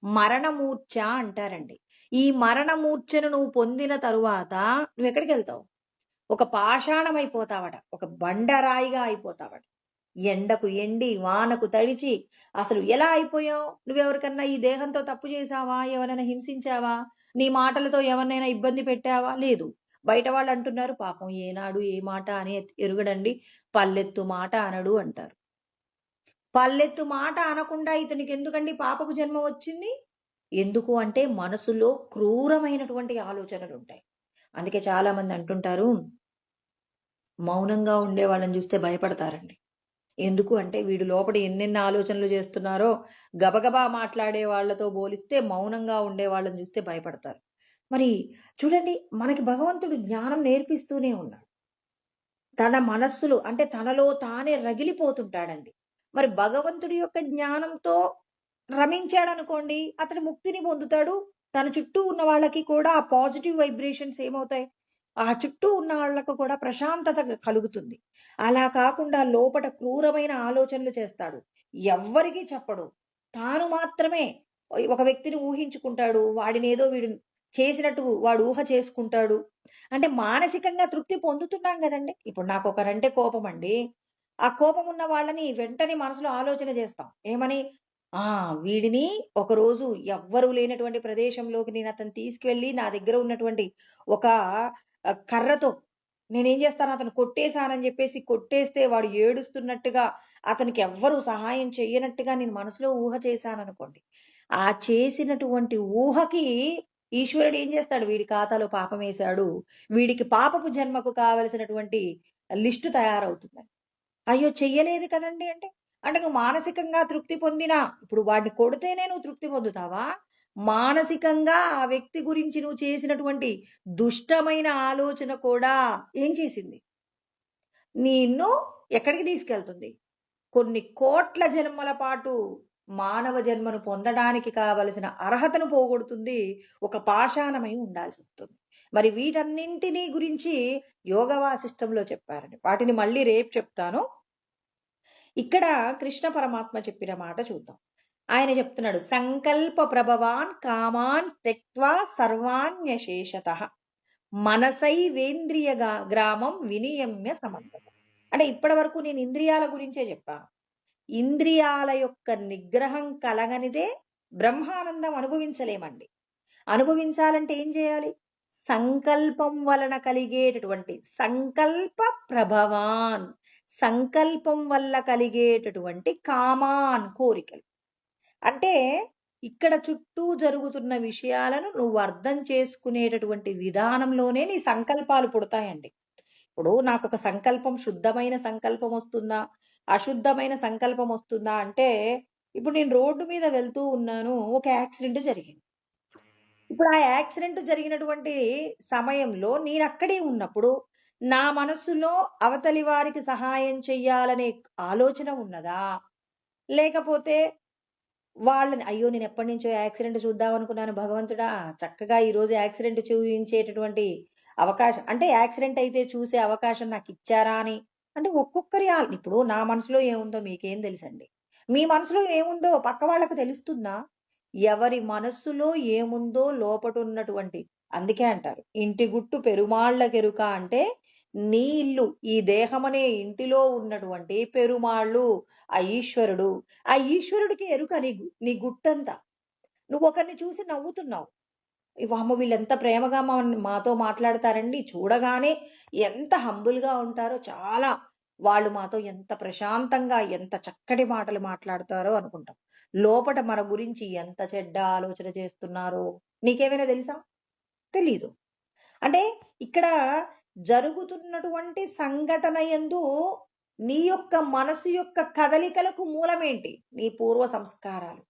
మరణమూర్ఛ అంటారండి. ఈ మరణమూర్ఛను నువ్వు పొందిన తరువాత నువ్వెక్కడికెళ్తావు? ఒక పాషాణం అయిపోతావట. ఒక బండరాయిగా అయిపోతావట. ఎండకు ఎండి, వానకు తడిచి అసలు ఎలా అయిపోయావు? నువ్వెవరికన్నా ఈ దేహంతో తప్పు చేశావా? ఎవరైనా హింసించావా? నీ మాటలతో ఎవరినైనా ఇబ్బంది పెట్టావా? లేదు. బయట వాళ్ళు అంటున్నారు, పాపం ఏనాడు ఏ మాట అని ఎరుగడండి, పల్లెత్తు మాట అనడు అంటారు. పల్లెత్తు మాట అనకుండా ఇతనికి ఎందుకండి పాపపు జన్మ వచ్చింది? ఎందుకు అంటే మనసులో క్రూరమైనటువంటి ఆలోచనలు ఉంటాయి. అందుకే చాలా మంది అంటుంటారు, మౌనంగా ఉండే వాళ్ళని చూస్తే భయపడతారండి. ఎందుకు అంటే వీడు లోపల ఎన్నెన్ని ఆలోచనలు చేస్తున్నారో గబగబా మాట్లాడే వాళ్ళతో పోలిస్తే మౌనంగా ఉండే వాళ్ళని చూస్తే భయపడతారు. మరి చూడండి, మనకి భగవంతుడు జ్ఞానం నేర్పిస్తూనే ఉన్నాడు. తన మనస్సులో అంటే తనలో తానే రగిలిపోతుంటాడండి. మరి భగవంతుడి యొక్క జ్ఞానంతో రమించాడనుకోండి, అతడు ముక్తిని పొందుతాడు. తన చుట్టూ ఉన్న వాళ్ళకి కూడా ఆ పాజిటివ్ వైబ్రేషన్స్ ఏమవుతాయి? ఆ చుట్టూ ఉన్న వాళ్ళకు కూడా ప్రశాంతత కలుగుతుంది. అలా కాకుండా లోపట క్రూరమైన ఆలోచనలు చేస్తాడు. ఎవ్వరికీ చెప్పడు. తాను మాత్రమే ఒక వ్యక్తిని ఊహించుకుంటాడు. వాడినేదో వీడు చేసినట్టు వాడు ఊహ చేసుకుంటాడు. అంటే మానసికంగా తృప్తి పొందుతున్నాం గదండీ! ఇప్పుడు నాకొకరంటే కోపమండి. ఆ కోపం ఉన్న వాళ్ళని వెంటనే మనసులో ఆలోచన చేస్తాం. ఏమని? ఆ! వీడిని ఒకరోజు ఎవ్వరు లేనటువంటి ప్రదేశంలోకి నేనతన్ని తీసుకెళ్ళి నా దగ్గర ఉన్నటువంటి ఒక కర్రతో నేనేం చేస్తాను, అతను కొట్టేశానని చెప్పేసి కొట్టేస్తే వాడు ఏడుస్తున్నట్టుగా, అతనికి ఎవ్వరు సహాయం చెయ్యనట్టుగా నేను మనసులో ఊహ చేశాననుకోండి. ఆ చేసినటువంటి ఊహకి ఈశ్వరుడు ఏం చేస్తాడు? వీడి ఖాతాలో పాపమేశాడు. వీడికి పాపపు జన్మకు కావలసినటువంటి లిస్టు తయారవుతుందని. అయ్యో! చెయ్యలేదు కదండీ అంటే, అంటే నువ్వు మానసికంగా తృప్తి పొందినా ఇప్పుడు వాడిని కొడితేనే నువ్వు తృప్తి పొందుతావా? మానసికంగా ఆ వ్యక్తి గురించి నువ్వు చేసినటువంటి దుష్టమైన ఆలోచన కూడా ఏం చేసింది? నిన్ను ఎక్కడికి తీసుకెళ్తుంది? కొన్ని కోట్ల జన్మల పాటు మానవ జన్మను పొందడానికి కావలసిన అర్హతను పోగొడుతుంది. ఒక పాషాణమై ఉండాల్సొస్తుంది. మరి వీటన్నింటిని గురించి యోగ వాసిష్టంలో చెప్పారండి. వాటిని మళ్ళీ రేపు చెప్తాను. ఇక్కడ కృష్ణ పరమాత్మ చెప్పిన మాట చూద్దాం. ఆయన చెప్తున్నాడు, సంకల్ప ప్రభవాన్ కామాన్ త్యక్త్వా సర్వాణ్యశేషతః మనసైవేంద్రియ గ్రామం వినియమ్య సమర్థత. అంటే ఇప్పటి వరకు నేను ఇంద్రియాల గురించే చెప్పాను. ఇంద్రియాల యొక్క నిగ్రహం కలగనిదే బ్రహ్మానందం అనుభవించలేమండి. అనుభవించాలంటే ఏం చేయాలి? సంకల్పం వలన కలిగేటటువంటి సంకల్ప ప్రభవాన్, సంకల్పం వల్ల కలిగేటటువంటి కామాన్ కోరికలు. అంటే ఇక్కడ చుట్టూ జరుగుతున్న విషయాలను నువ్వు అర్థం చేసుకునేటటువంటి విధానంలోనే నీ సంకల్పాలు పుడతాయండి. ఇప్పుడు నాకొక సంకల్పం, శుద్ధమైన సంకల్పం వస్తుందా? అశుద్ధమైన సంకల్పం వస్తుందా? అంటే ఇప్పుడు నేను రోడ్డు మీద వెళ్తూ ఉన్నాను. ఒక యాక్సిడెంట్ జరిగింది. ఇప్పుడు ఆ యాక్సిడెంట్ జరిగినటువంటి సమయంలో నేనక్కడే ఉన్నప్పుడు నా మనస్సులో అవతలి వారికి సహాయం చెయ్యాలనే ఆలోచన ఉన్నదా? లేకపోతే వాళ్ళని అయ్యో! నేను ఎప్పటినుంచో యాక్సిడెంట్ చూద్దాం అనుకున్నాను భగవంతుడా! చక్కగా ఈరోజు యాక్సిడెంట్ చూయించేటటువంటి అవకాశం అంటే యాక్సిడెంట్ అయితే చూసే అవకాశం నాకిచ్చారా అని. అంటే ఒక్కొక్కరి ఇప్పుడు నా మనసులో ఏముందో మీకేం తెలుసండి? మీ మనసులో ఏముందో పక్క వాళ్ళకి తెలుస్తుందా? ఎవరి మనస్సులో ఏముందో లోపటున్నటువంటి అందుకే అంటారు, ఇంటి గుట్టు పెరుమాళ్ళకెరుక అంటే నీ ఇల్లు, ఈ దేహమనే ఇంటిలో ఉన్నటువంటి పెరుమాళ్ళు, ఆ ఈశ్వరుడు. ఆ ఈశ్వరుడికి ఎరుక నీ గుట్టంతా. నువ్వొకరిని చూసి నవ్వుతున్నావు. వామ్మో! వీళ్ళెంత ప్రేమగా మాతో మాట్లాడతారండి. చూడగానే ఎంత హంబుల్‌గా ఉంటారో, చాలా వాళ్ళు మాతో ఎంత ప్రశాంతంగా, ఎంత చక్కటి మాటలు మాట్లాడతారో అనుకుంటాం. లోపట మన గురించి ఎంత చెడ్డ ఆలోచన చేస్తున్నారో నీకేమైనా తెలుసా? తెలీదు. అంటే ఇక్కడ జరుగుతున్నటువంటి సంఘటన యందు నీ యొక్క మనసు యొక్క కదలికలకు మూలమేంటి? నీ పూర్వ సంస్కారాలు.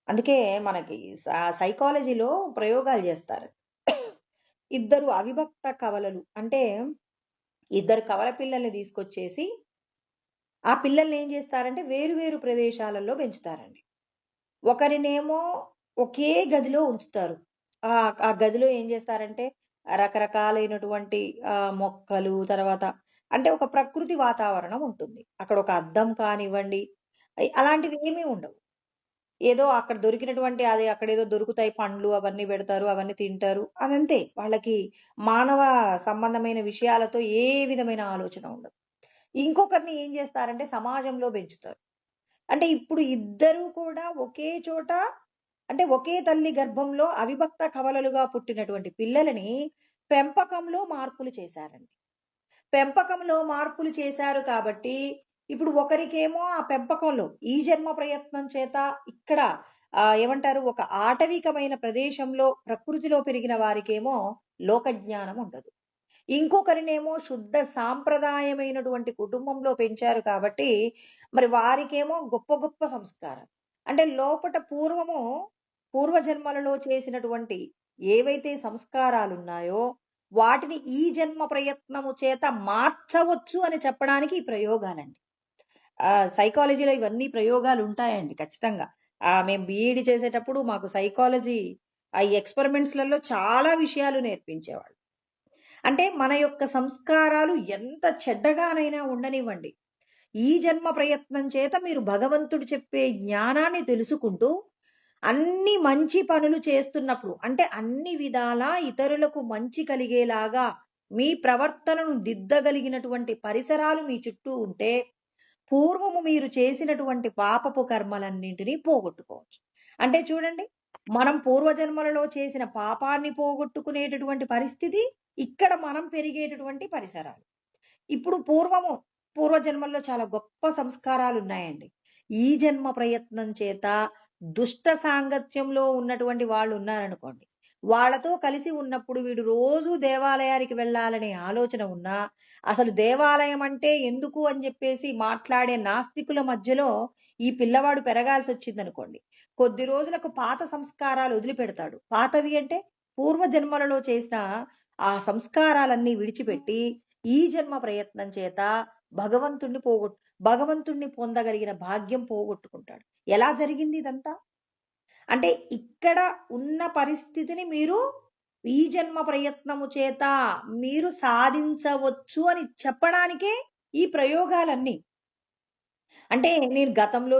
అందుకే మనకి సైకాలజీలో ప్రయోగాలు జేస్తారు. ఇద్దరు అవిభక్త కవలలు అంటే ఇద్దరు కవల పిల్లల్ని తీసుకొచ్చేసి ఆ పిల్లల్ని ఏం చేస్తారంటే వేరు వేరు ప్రదేశాలలో పెంచుతారండి. ఒకరినేమో ఒకే గదిలో ఉంచుతారు. ఆ గదిలో ఏం చేస్తారంటే రకరకాలైనటువంటి మొక్కలు, తర్వాత అంటే ఒక ప్రకృతి వాతావరణం ఉంటుంది. అక్కడ ఒక అద్దం కానివ్వండి, అలాంటివి ఏమీ ఉండవు. ఏదో అక్కడ దొరికినటువంటి అది అక్కడేదో దొరుకుతాయి పండ్లు అవన్నీ పెడతారు. అవన్నీ తింటారు. అదంతే. వాళ్ళకి మానవ సంబంధమైన విషయాలతో ఏ విధమైన ఆలోచన ఉండదు. ఇంకొకరిని ఏం చేస్తారంటే సమాజంలో పెంచుతారు. అంటే ఇప్పుడు ఇద్దరూ కూడా ఒకే చోట అంటే ఒకే తల్లి గర్భంలో అవిభక్త కవలలుగా పుట్టినటువంటి పిల్లలని పెంపకంలో మార్పులు చేశారండి. పెంపకంలో మార్పులు చేశారు కాబట్టి, ఇప్పుడు ఒకరికేమో ఆ పెంపకంలో ఈ జన్మ ప్రయత్నం చేత ఇక్కడ ఏమంటారు ఒక ఆటవికమైన ప్రదేశంలో ప్రకృతిలో పెరిగిన వారికేమో లోక జ్ఞానం ఉండదు. ఇంకొకరినేమో శుద్ధ సాంప్రదాయమైనటువంటి కుటుంబంలో పెంచారు కాబట్టి, మరి వారికేమో గొప్ప గొప్ప సంస్కారాలు. అంటే లోపట పూర్వజన్మలలో చేసినటువంటి ఏవైతే సంస్కారాలున్నాయో, వాటిని ఈ జన్మ ప్రయత్నము చేత మార్చవచ్చు అని చెప్పడానికి ఈ ప్రయోగాలండి. సైకాలజీలో ఇవన్నీ ప్రయోగాలుంటాయండి ఖచ్చితంగా. మేము బీఈడీ చేసేటప్పుడు మాకు సైకాలజీ ఈ ఎక్స్‌పెరిమెంట్స్‌లలో చాలా విషయాలు నేర్పించేవాళ్ళు. అంటే మన యొక్క సంస్కారాలు ఎంత చెడ్డగానైనా ఉండనివ్వండి. ఈ జన్మ ప్రయత్నం చేత మీరు భగవంతుడు చెప్పే జ్ఞానాన్ని తెలుసుకుంటూ, అన్ని మంచి పనులు చేస్తున్నప్పుడు అంటే అన్ని విధాలా ఇతరులకు మంచి కలిగేలాగా మీ ప్రవర్తనను దిద్దగలిగినటువంటి పరిసరాలు మీ చుట్టూ ఉంటే, పూర్వము మీరు చేసినటువంటి పాపపు కర్మలన్నింటినీ పోగొట్టుకోవచ్చు. అంటే చూడండి, మనం పూర్వజన్మలలో చేసిన పాపాన్ని పోగొట్టుకునేటటువంటి పరిస్థితి, ఇక్కడ మనం పెరిగేటటువంటి పరిసరాలు. ఇప్పుడు పూర్వజన్మల్లో చాలా గొప్ప సంస్కారాలున్నాయండి. ఈ జన్మ ప్రయత్నం చేత దుష్ట సాంగత్యంలో ఉన్నటువంటి వాళ్ళున్నారనుకోండి. వాళ్ళతో కలిసి ఉన్నప్పుడు వీడు రోజూ దేవాలయానికి వెళ్ళాలనే ఆలోచన ఉన్నా, అసలు దేవాలయం అంటే ఎందుకు అని జెప్పేసి మాట్లాడే నాస్తికుల మధ్యలో ఈ పిల్లవాడు పెరగాల్సొచ్చిందనుకోండి. కొద్ది రోజులకు పాత సంస్కారాలు వదిలిపెడతాడు. పాతవి అంటే పూర్వజన్మలలో చేసిన ఆ సంస్కారాలన్నీ విడిచిపెట్టి, ఈ జన్మ ప్రయత్నం చేత భగవంతుడిని భగవంతుడిని పొందగలిగిన భాగ్యం పోగొట్టుకుంటాడు. ఎలా జరిగింది ఇదంతా? అంటే ఇక్కడ ఉన్న పరిస్థితిని మీరు ఈ జన్మ ప్రయత్నము చేత మీరు సాధించవచ్చు అని చెప్పడానికే ఈ ప్రయోగాలన్నీ. అంటే నేను గతంలో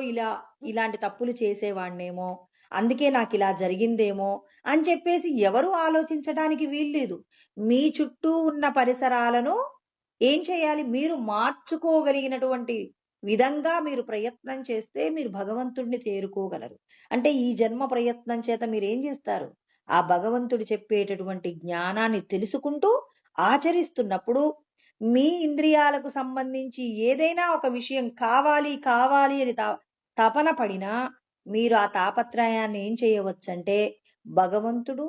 ఇలాంటి తప్పులు చేసేవాడినేమో, అందుకే నాకిలా జరిగిందేమో అని చెప్పేసి ఎవరు ఆలోచించడానికి వీల్లేదు. మీ చుట్టూ ఉన్న పరిసరాలను ఏం చేయాలి? మీరు మార్చుకోగలిగినటువంటి విధంగా మీరు ప్రయత్నం చేస్తే మీరు భగవంతుడిని చేరుకోగలరు. అంటే ఈ జన్మ ప్రయత్నం చేత మీరేం చేస్తారు? ఆ భగవంతుడు చెప్పేటటువంటి జ్ఞానాన్ని తెలుసుకుంటూ ఆచరిస్తున్నప్పుడు మీ ఇంద్రియాలకు సంబంధించి ఏదైనా ఒక విషయం కావాలి, కావాలి అని తపన పడినా మీరు ఆ తాపత్రయాన్ని ఏం చేయవచ్చంటే, భగవంతుడు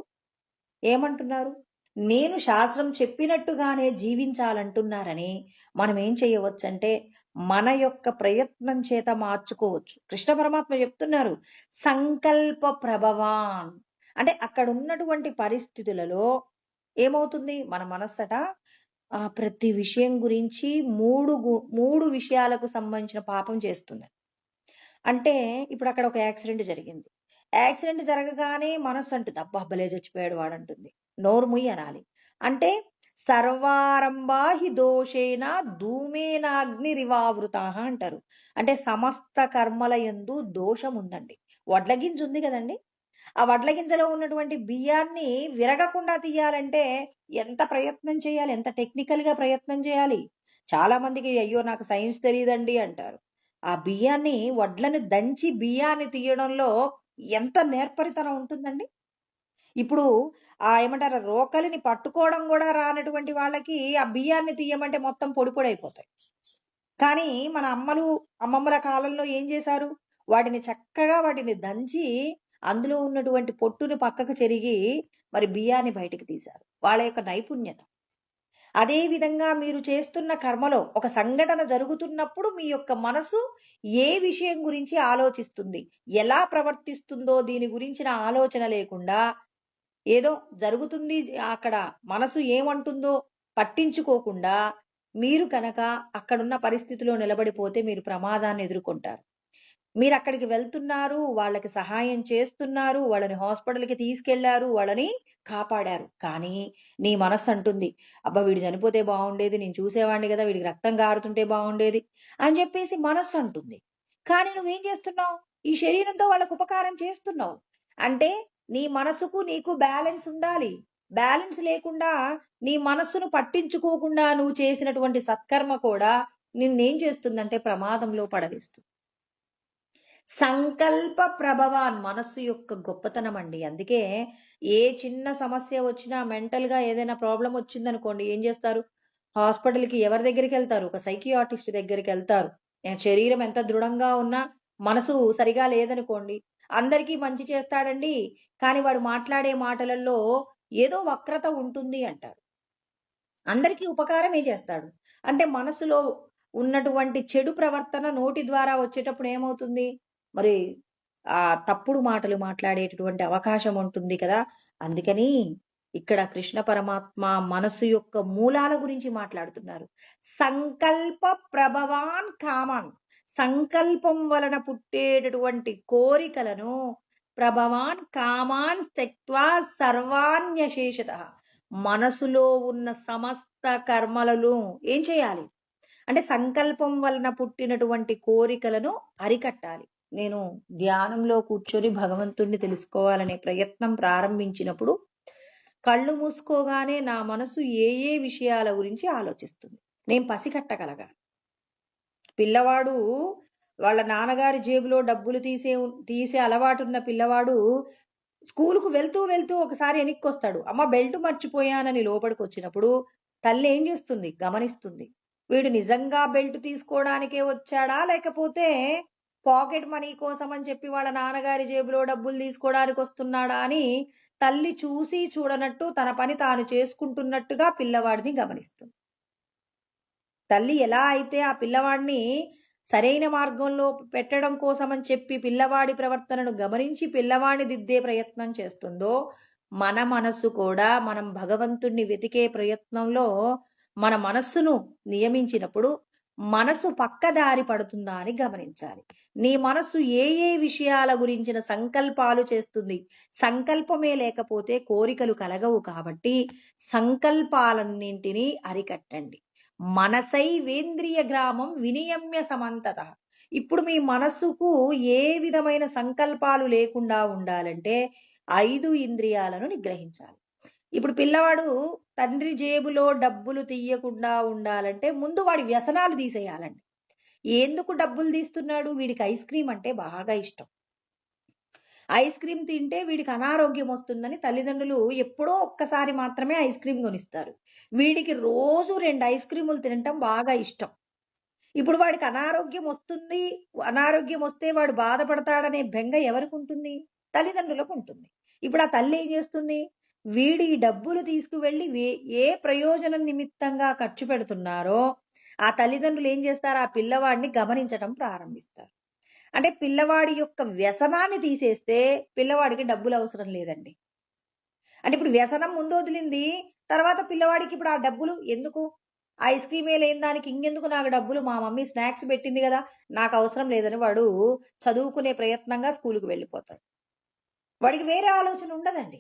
ఏమంటున్నారు? నేను శాస్త్రం చెప్పినట్టుగానే జీవించాలంటున్నారని మనం ఏం చేయవచ్చంటే, మన యొక్క ప్రయత్నం చేత మార్చుకోవచ్చు. కృష్ణ పరమాత్మ చెప్తున్నారు, సంకల్ప ప్రభవాన్. అంటే అక్కడ ఉన్నటువంటి పరిస్థితులలో ఏమవుతుంది? మన మనస్సట ప్రతి విషయం గురించి మూడు విషయాలకు సంబంధించిన పాపం చేస్తుంది. అంటే ఇప్పుడు అక్కడ ఒక యాక్సిడెంట్ జరిగింది. యాక్సిడెంట్ జరగగానే మనస్సు అంటుంది, అబ్బా భలే చచ్చిపోయాడు వాడంటుంది. నోరు ముయ్యి అనాలి. అంటే సర్వారంభా హి దోషేన ధూమేనాగ్నిరివావృతాః అంటారు. అంటే సమస్త కర్మల యందు దోషం ఉందండి. వడ్ల గింజ ఉంది కదండి, ఆ వడ్ల గింజలో ఉన్నటువంటి బియ్యాన్ని విరగకుండా తీయాలంటే ఎంత ప్రయత్నం చేయాలి? ఎంత టెక్నికల్‌గా ప్రయత్నం చేయాలి? చాలా మందికి అయ్యో నాకు సైన్స్ తెలీదండి అంటారు. ఆ బియ్యాన్ని వడ్లను దంచి బియ్యాన్ని తీయడంలో ఎంత నేర్పరితనం ఉంటుందండి? ఇప్పుడు ఏమంటారు రోకలిని పట్టుకోవడం గూడా రానటువంటి వాళ్ళకి ఆ బియ్యాన్ని తీయమంటే మొత్తం పొడి పొడైపోతాయి. కానీ మన అమ్మమ్మల కాలంలో ఏం చేశారు? వాటిని దంచి అందులో ఉన్నటువంటి పొట్టుని పక్కకు చెరిగి మరి బియ్యాన్ని బయటికి తీశారు. వాళ్ళ యొక్క నైపుణ్యత. అదే విధంగా మీరు చేస్తున్న కర్మలో ఒక సంఘటన జరుగుతున్నప్పుడు మీ యొక్క మనసు ఏ విషయం గురించి ఆలోచిస్తుంది? ఎలా ప్రవర్తిస్తుందో దీని గురించిన ఆలోచన లేకుండా ఏదో జరుగుతుంది అక్కడ మనసు ఏమంటుందో పట్టించుకోకుండా మీరు కనుక అక్కడున్న పరిస్థితిలో నిలబడిపోతే మీరు ప్రమాదాన్ని ఎదుర్కొంటారు. మీరక్కడికి వెళ్తున్నారు, వాళ్ళకి సహాయం చేస్తున్నారు, వాళ్ళని హాస్పిటల్‌కి తీసుకెళ్లారు, వాళ్ళని కాపాడారు. కానీ నీ మనస్సంటుంది, అబ్బా! వీడు చనిపోతే బావుండేది, నేను చూసేవాడిని గదా! వీడికి రక్తం గారుతుంటే బావుండేది అని జెప్పేసి మనస్సంటుంది. కానీ నువ్వేం జేస్తున్నావు? ఈ శరీరంతో వాళ్ళకి ఉపకారం చేస్తున్నావు. అంటే నీ మనసుకు, నీకు బ్యాలెన్స్ ఉండాలి. బ్యాలెన్స్ లేకుండా నీ మనస్సును పట్టించుకోకుండా నువ్వు చేసినటువంటి సత్కర్మ కూడా నిన్నేం చేస్తుందంటే ప్రమాదంలో పడవేస్తుంది. సంకల్ప ప్రభవాన్ మనస్సు యొక్క గొప్పతనం అండి. అందుకే ఏ చిన్న సమస్య వచ్చినా మెంటల్‌గా ఏదైనా ప్రాబ్లమ్ వచ్చిందనుకోండి ఏం చేస్తారు? హాస్పిటల్‌కి ఎవరి దగ్గరికెళ్తారు? ఒక సైకియాట్రిస్ట్ దగ్గరికెళ్తారు. శరీరం ఎంత దృఢంగా ఉన్నా మనసు సరిగా లేదనుకోండి, అందరికీ మంచి చేస్తాడండి. కానీ వాడు మాట్లాడే మాటలలో ఏదో వక్రత ఉంటుంది అంటారు. అందరికీ ఉపకారమే చేస్తాడు. అంటే మనసులో ఉన్నటువంటి చెడు ప్రవర్తన నోటి ద్వారా వచ్చేటప్పుడు ఏమవుతుంది? మరి తప్పుడు మాటలు మాట్లాడేటటువంటి అవకాశం ఉంటుంది కదా! అందుకని ఇక్కడ కృష్ణ పరమాత్మ మనస్సు యొక్క మూలాల గురించి మాట్లాడుతున్నారు. సంకల్ప ప్రభవాన్ కామాన్. సంకల్పం వలన పుట్టేటటువంటి కోరికలను ప్రభవాన్ కామాన్ త్యక్త్వా సర్వాణ్యశేషతః మనసులో ఉన్న సమస్త కర్మలను ఏం చేయాలి? అంటే సంకల్పం వలన పుట్టినటువంటి కోరికలను అరికట్టాలి. నేను ధ్యానంలో కూర్చొని భగవంతుడిని తెలుసుకోవాలనే ప్రయత్నం ప్రారంభించినప్పుడు కళ్ళు మూసుకోగానే నా మనసు ఏ ఏ విషయాల గురించి ఆలోచిస్తుంది. నేను పసిగట్టగలగాలి. పిల్లవాడు వాళ్ళ నాన్నగారి జేబులో డబ్బులు తీసే అలవాటున్న పిల్లవాడు స్కూలుకు వెళ్తూ ఒకసారి ఎనిక్కొస్తాడు. అమ్మ బెల్ట్ మర్చిపోయానని లోపలికొచ్చినప్పుడు తల్లి ఏం చేస్తుంది? గమనిస్తుంది. వీడు నిజంగా బెల్ట్ తీసుకోవడానికే వచ్చాడా? లేకపోతే పాకెట్ మనీ కోసం అని చెప్పి వాళ్ళ నాన్నగారి జేబులో డబ్బులు తీసుకోవడానికి వస్తున్నాడా అని తల్లి చూసి చూడనట్టు తన పని తాను చేసుకుంటున్నట్టుగా పిల్లవాడిని గమనిస్తుంది. తల్లి ఎలా అయితే ఆ పిల్లవాడిని సరైన మార్గంలో పెట్టడం కోసమని చెప్పి పిల్లవాడి ప్రవర్తనను గమనించి పిల్లవాడిని దిద్దే ప్రయత్నం చేస్తుందో, మన మనస్సు కూడా మనం భగవంతుణ్ణి వెతికే ప్రయత్నంలో మన మనస్సును నియమించినప్పుడు మనసు పక్కదారి పడుతుందా అని గమనించాలి. నీ మనస్సు ఏ ఏ విషయాల గురించిన సంకల్పాలు చేస్తుంది? సంకల్పమే లేకపోతే కోరికలు కలగవు కాబట్టి సంకల్పాలన్నింటినీ అరికట్టండి. మనసైవేంద్రియ గ్రామం వినియమ్య సమంతత. ఇప్పుడు మీ మనస్సుకు ఏ విధమైన సంకల్పాలు లేకుండా ఉండాలంటే 5 ఇంద్రియాలను నిగ్రహించాలి. ఇప్పుడు పిల్లవాడు తండ్రి జేబులో డబ్బులు తీయకుండా ఉండాలంటే ముందు వాడి వ్యసనాలు తీసేయాలండి. ఎందుకు డబ్బులు తీస్తున్నాడు? వీడికి ఐస్ క్రీమ్ అంటే బాగా ఇష్టం. ఐస్ క్రీమ్ తింటే వీడికి అనారోగ్యం వస్తుందని తల్లిదండ్రులు ఎప్పుడో ఒక్కసారి మాత్రమే ఐస్ క్రీమ్ కొనిస్తారు. వీడికి రోజు 2 ఐస్ క్రీములు తినటం బాగా ఇష్టం. ఇప్పుడు వాడికి అనారోగ్యం వస్తుంది. అనారోగ్యం వస్తే వాడు బాధపడతాడనే బెంగ ఎవరికుంటుంది? తల్లిదండ్రులకు ఉంటుంది. ఇప్పుడు ఆ తల్లి ఏం చేస్తుంది? వీడు ఈ డబ్బులు తీసుకువెళ్ళి ఏ ప్రయోజనం నిమిత్తంగా ఖర్చు పెడుతున్నారో ఆ తల్లిదండ్రులు ఏం చేస్తారు? ఆ పిల్లవాడిని గమనించటం ప్రారంభిస్తారు. అంటే పిల్లవాడి యొక్క వ్యసనాన్ని తీసేస్తే పిల్లవాడికి డబ్బులు అవసరం లేదండి. అంటే ఇప్పుడు వ్యసనం ముందు వదిలింది, తర్వాత పిల్లవాడికి ఇప్పుడు ఆ డబ్బులు ఎందుకు? ఐస్ క్రీమే లేని దానికి ఇంకెందుకు నాకు డబ్బులు? మా మమ్మీ స్నాక్స్ పెట్టింది గదా! నాకు అవసరం లేదని వాడు చదువుకునే ప్రయత్నంగా స్కూలుకి వెళ్ళిపోతాడు. వాడికి వేరే ఆలోచన ఉండదండి.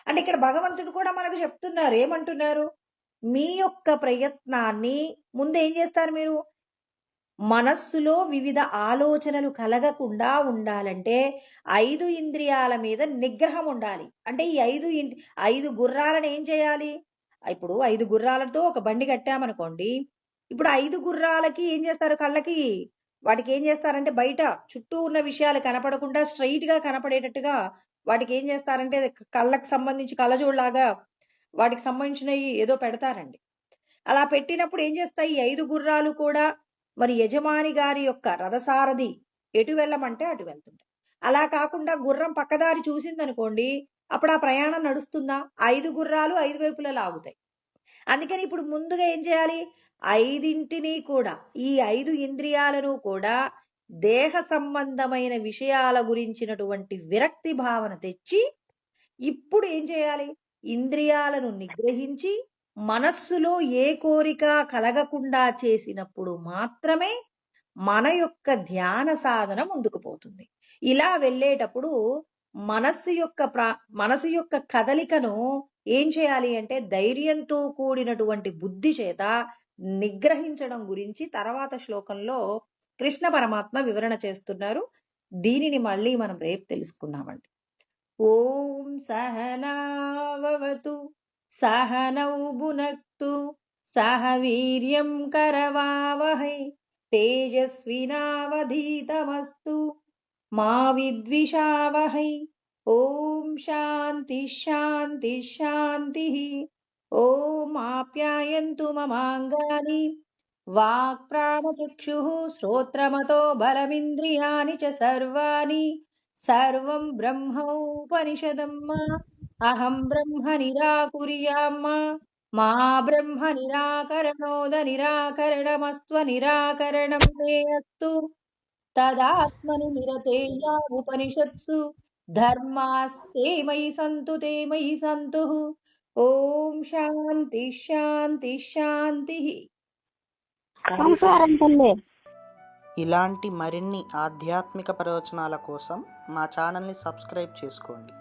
అంటే ఇక్కడ భగవంతుడు కూడా మనకు చెప్తున్నారు. ఏమంటున్నారు? మీ యొక్క ప్రయత్నాన్ని ముందేం చేస్తారు మీరు? మనస్సులో వివిధ ఆలోచనలు కలగకుండా ఉండాలంటే 5 ఇంద్రియాల మీద నిగ్రహం ఉండాలి. అంటే ఈ 5 గుర్రాలను ఏం చేయాలి? ఇప్పుడు 5 గుర్రాలతో ఒక బండి కట్టామనుకోండి. ఇప్పుడు 5 గుర్రాలకి ఏం చేస్తారు? కళ్ళకి వాటికి ఏం చేస్తారంటే బయట చుట్టూ ఉన్న విషయాలు కనపడకుండా స్ట్రెయిట్‌గా కనపడేటట్టుగా వాటికి ఏం చేస్తారంటే కళ్ళకి సంబంధించి కళ్ళజోడులాగా వాటికి సంబంధించినయి ఏదో పెడతారండి. అలా పెట్టినప్పుడు ఏం చేస్తాయి? ఈ 5 గుర్రాలు కూడా మరి యజమాని గారి యొక్క రథసారథి ఎటు వెళ్ళమంటే అటు వెళ్తుంటాయి. అలా కాకుండా గుర్రం పక్కదారి చూసిందనుకోండి, అప్పుడు ఆ ప్రయాణం నడుస్తుందా? 5 గుర్రాలు 5 వైపులా లాగుతాయి. అందుకని ఇప్పుడు ముందుగా ఏం చేయాలి? 5 కూడా ఈ 5 ఇంద్రియాలను కూడా దేహ సంబంధమైన విషయాల గురించినటువంటి విరక్తి భావన తెచ్చి ఇప్పుడు ఏం చేయాలి? ఇంద్రియాలను నిగ్రహించి మనస్సులో ఏ కోరిక కలగకుండా చేసినప్పుడు మాత్రమే మన యొక్క ధ్యాన సాధన ముందుకు పోతుంది. ఇలా వెళ్ళేటప్పుడు మనసు యొక్క కదలికను ఏం చేయాలి అంటే ధైర్యంతో కూడినటువంటి బుద్ధి చేత నిగ్రహించడం గురించి తర్వాత శ్లోకంలో కృష్ణ పరమాత్మ వివరణ చేస్తున్నారు. దీనిని మళ్ళీ మనం రేపు తెలుసుకుందామండి. ఓం సహనావవతు సహనౌ భునక్తు సహ వీర్యం కరవావహై తేజస్వినావధీతమస్తు మా విద్విషావహై. ఓం శాంతి శాంతి శాంతి. ఓం ఆప్యాయంతు మమాంగాని వాక్ ప్రాణచక్షుః శ్రోత్రమతో బలమింద్రియాణి చ సర్వాణి సర్వం బ్రహ్మోపనిషదం మా అహం బ్రహ్మ నిరాకుర్యాం మా బ్రహ్మ నిరాకరణోద నిరాకరణమస్త్వ నిరాకరణం మే అస్తు తదాత్మని నిరతేయ ఉపనిషత్సు ధర్మాస్తే మయి సంతు తే మయి సంతు. ఓం శాంతి శాంతి శాంతి. నమస్కారం తల్లి. ఇలాంటి మరిన్ని ఆధ్యాత్మిక ప్రవచనాల కోసం మా ఛానల్ని సబ్స్క్రైబ్ చేసుకోండి.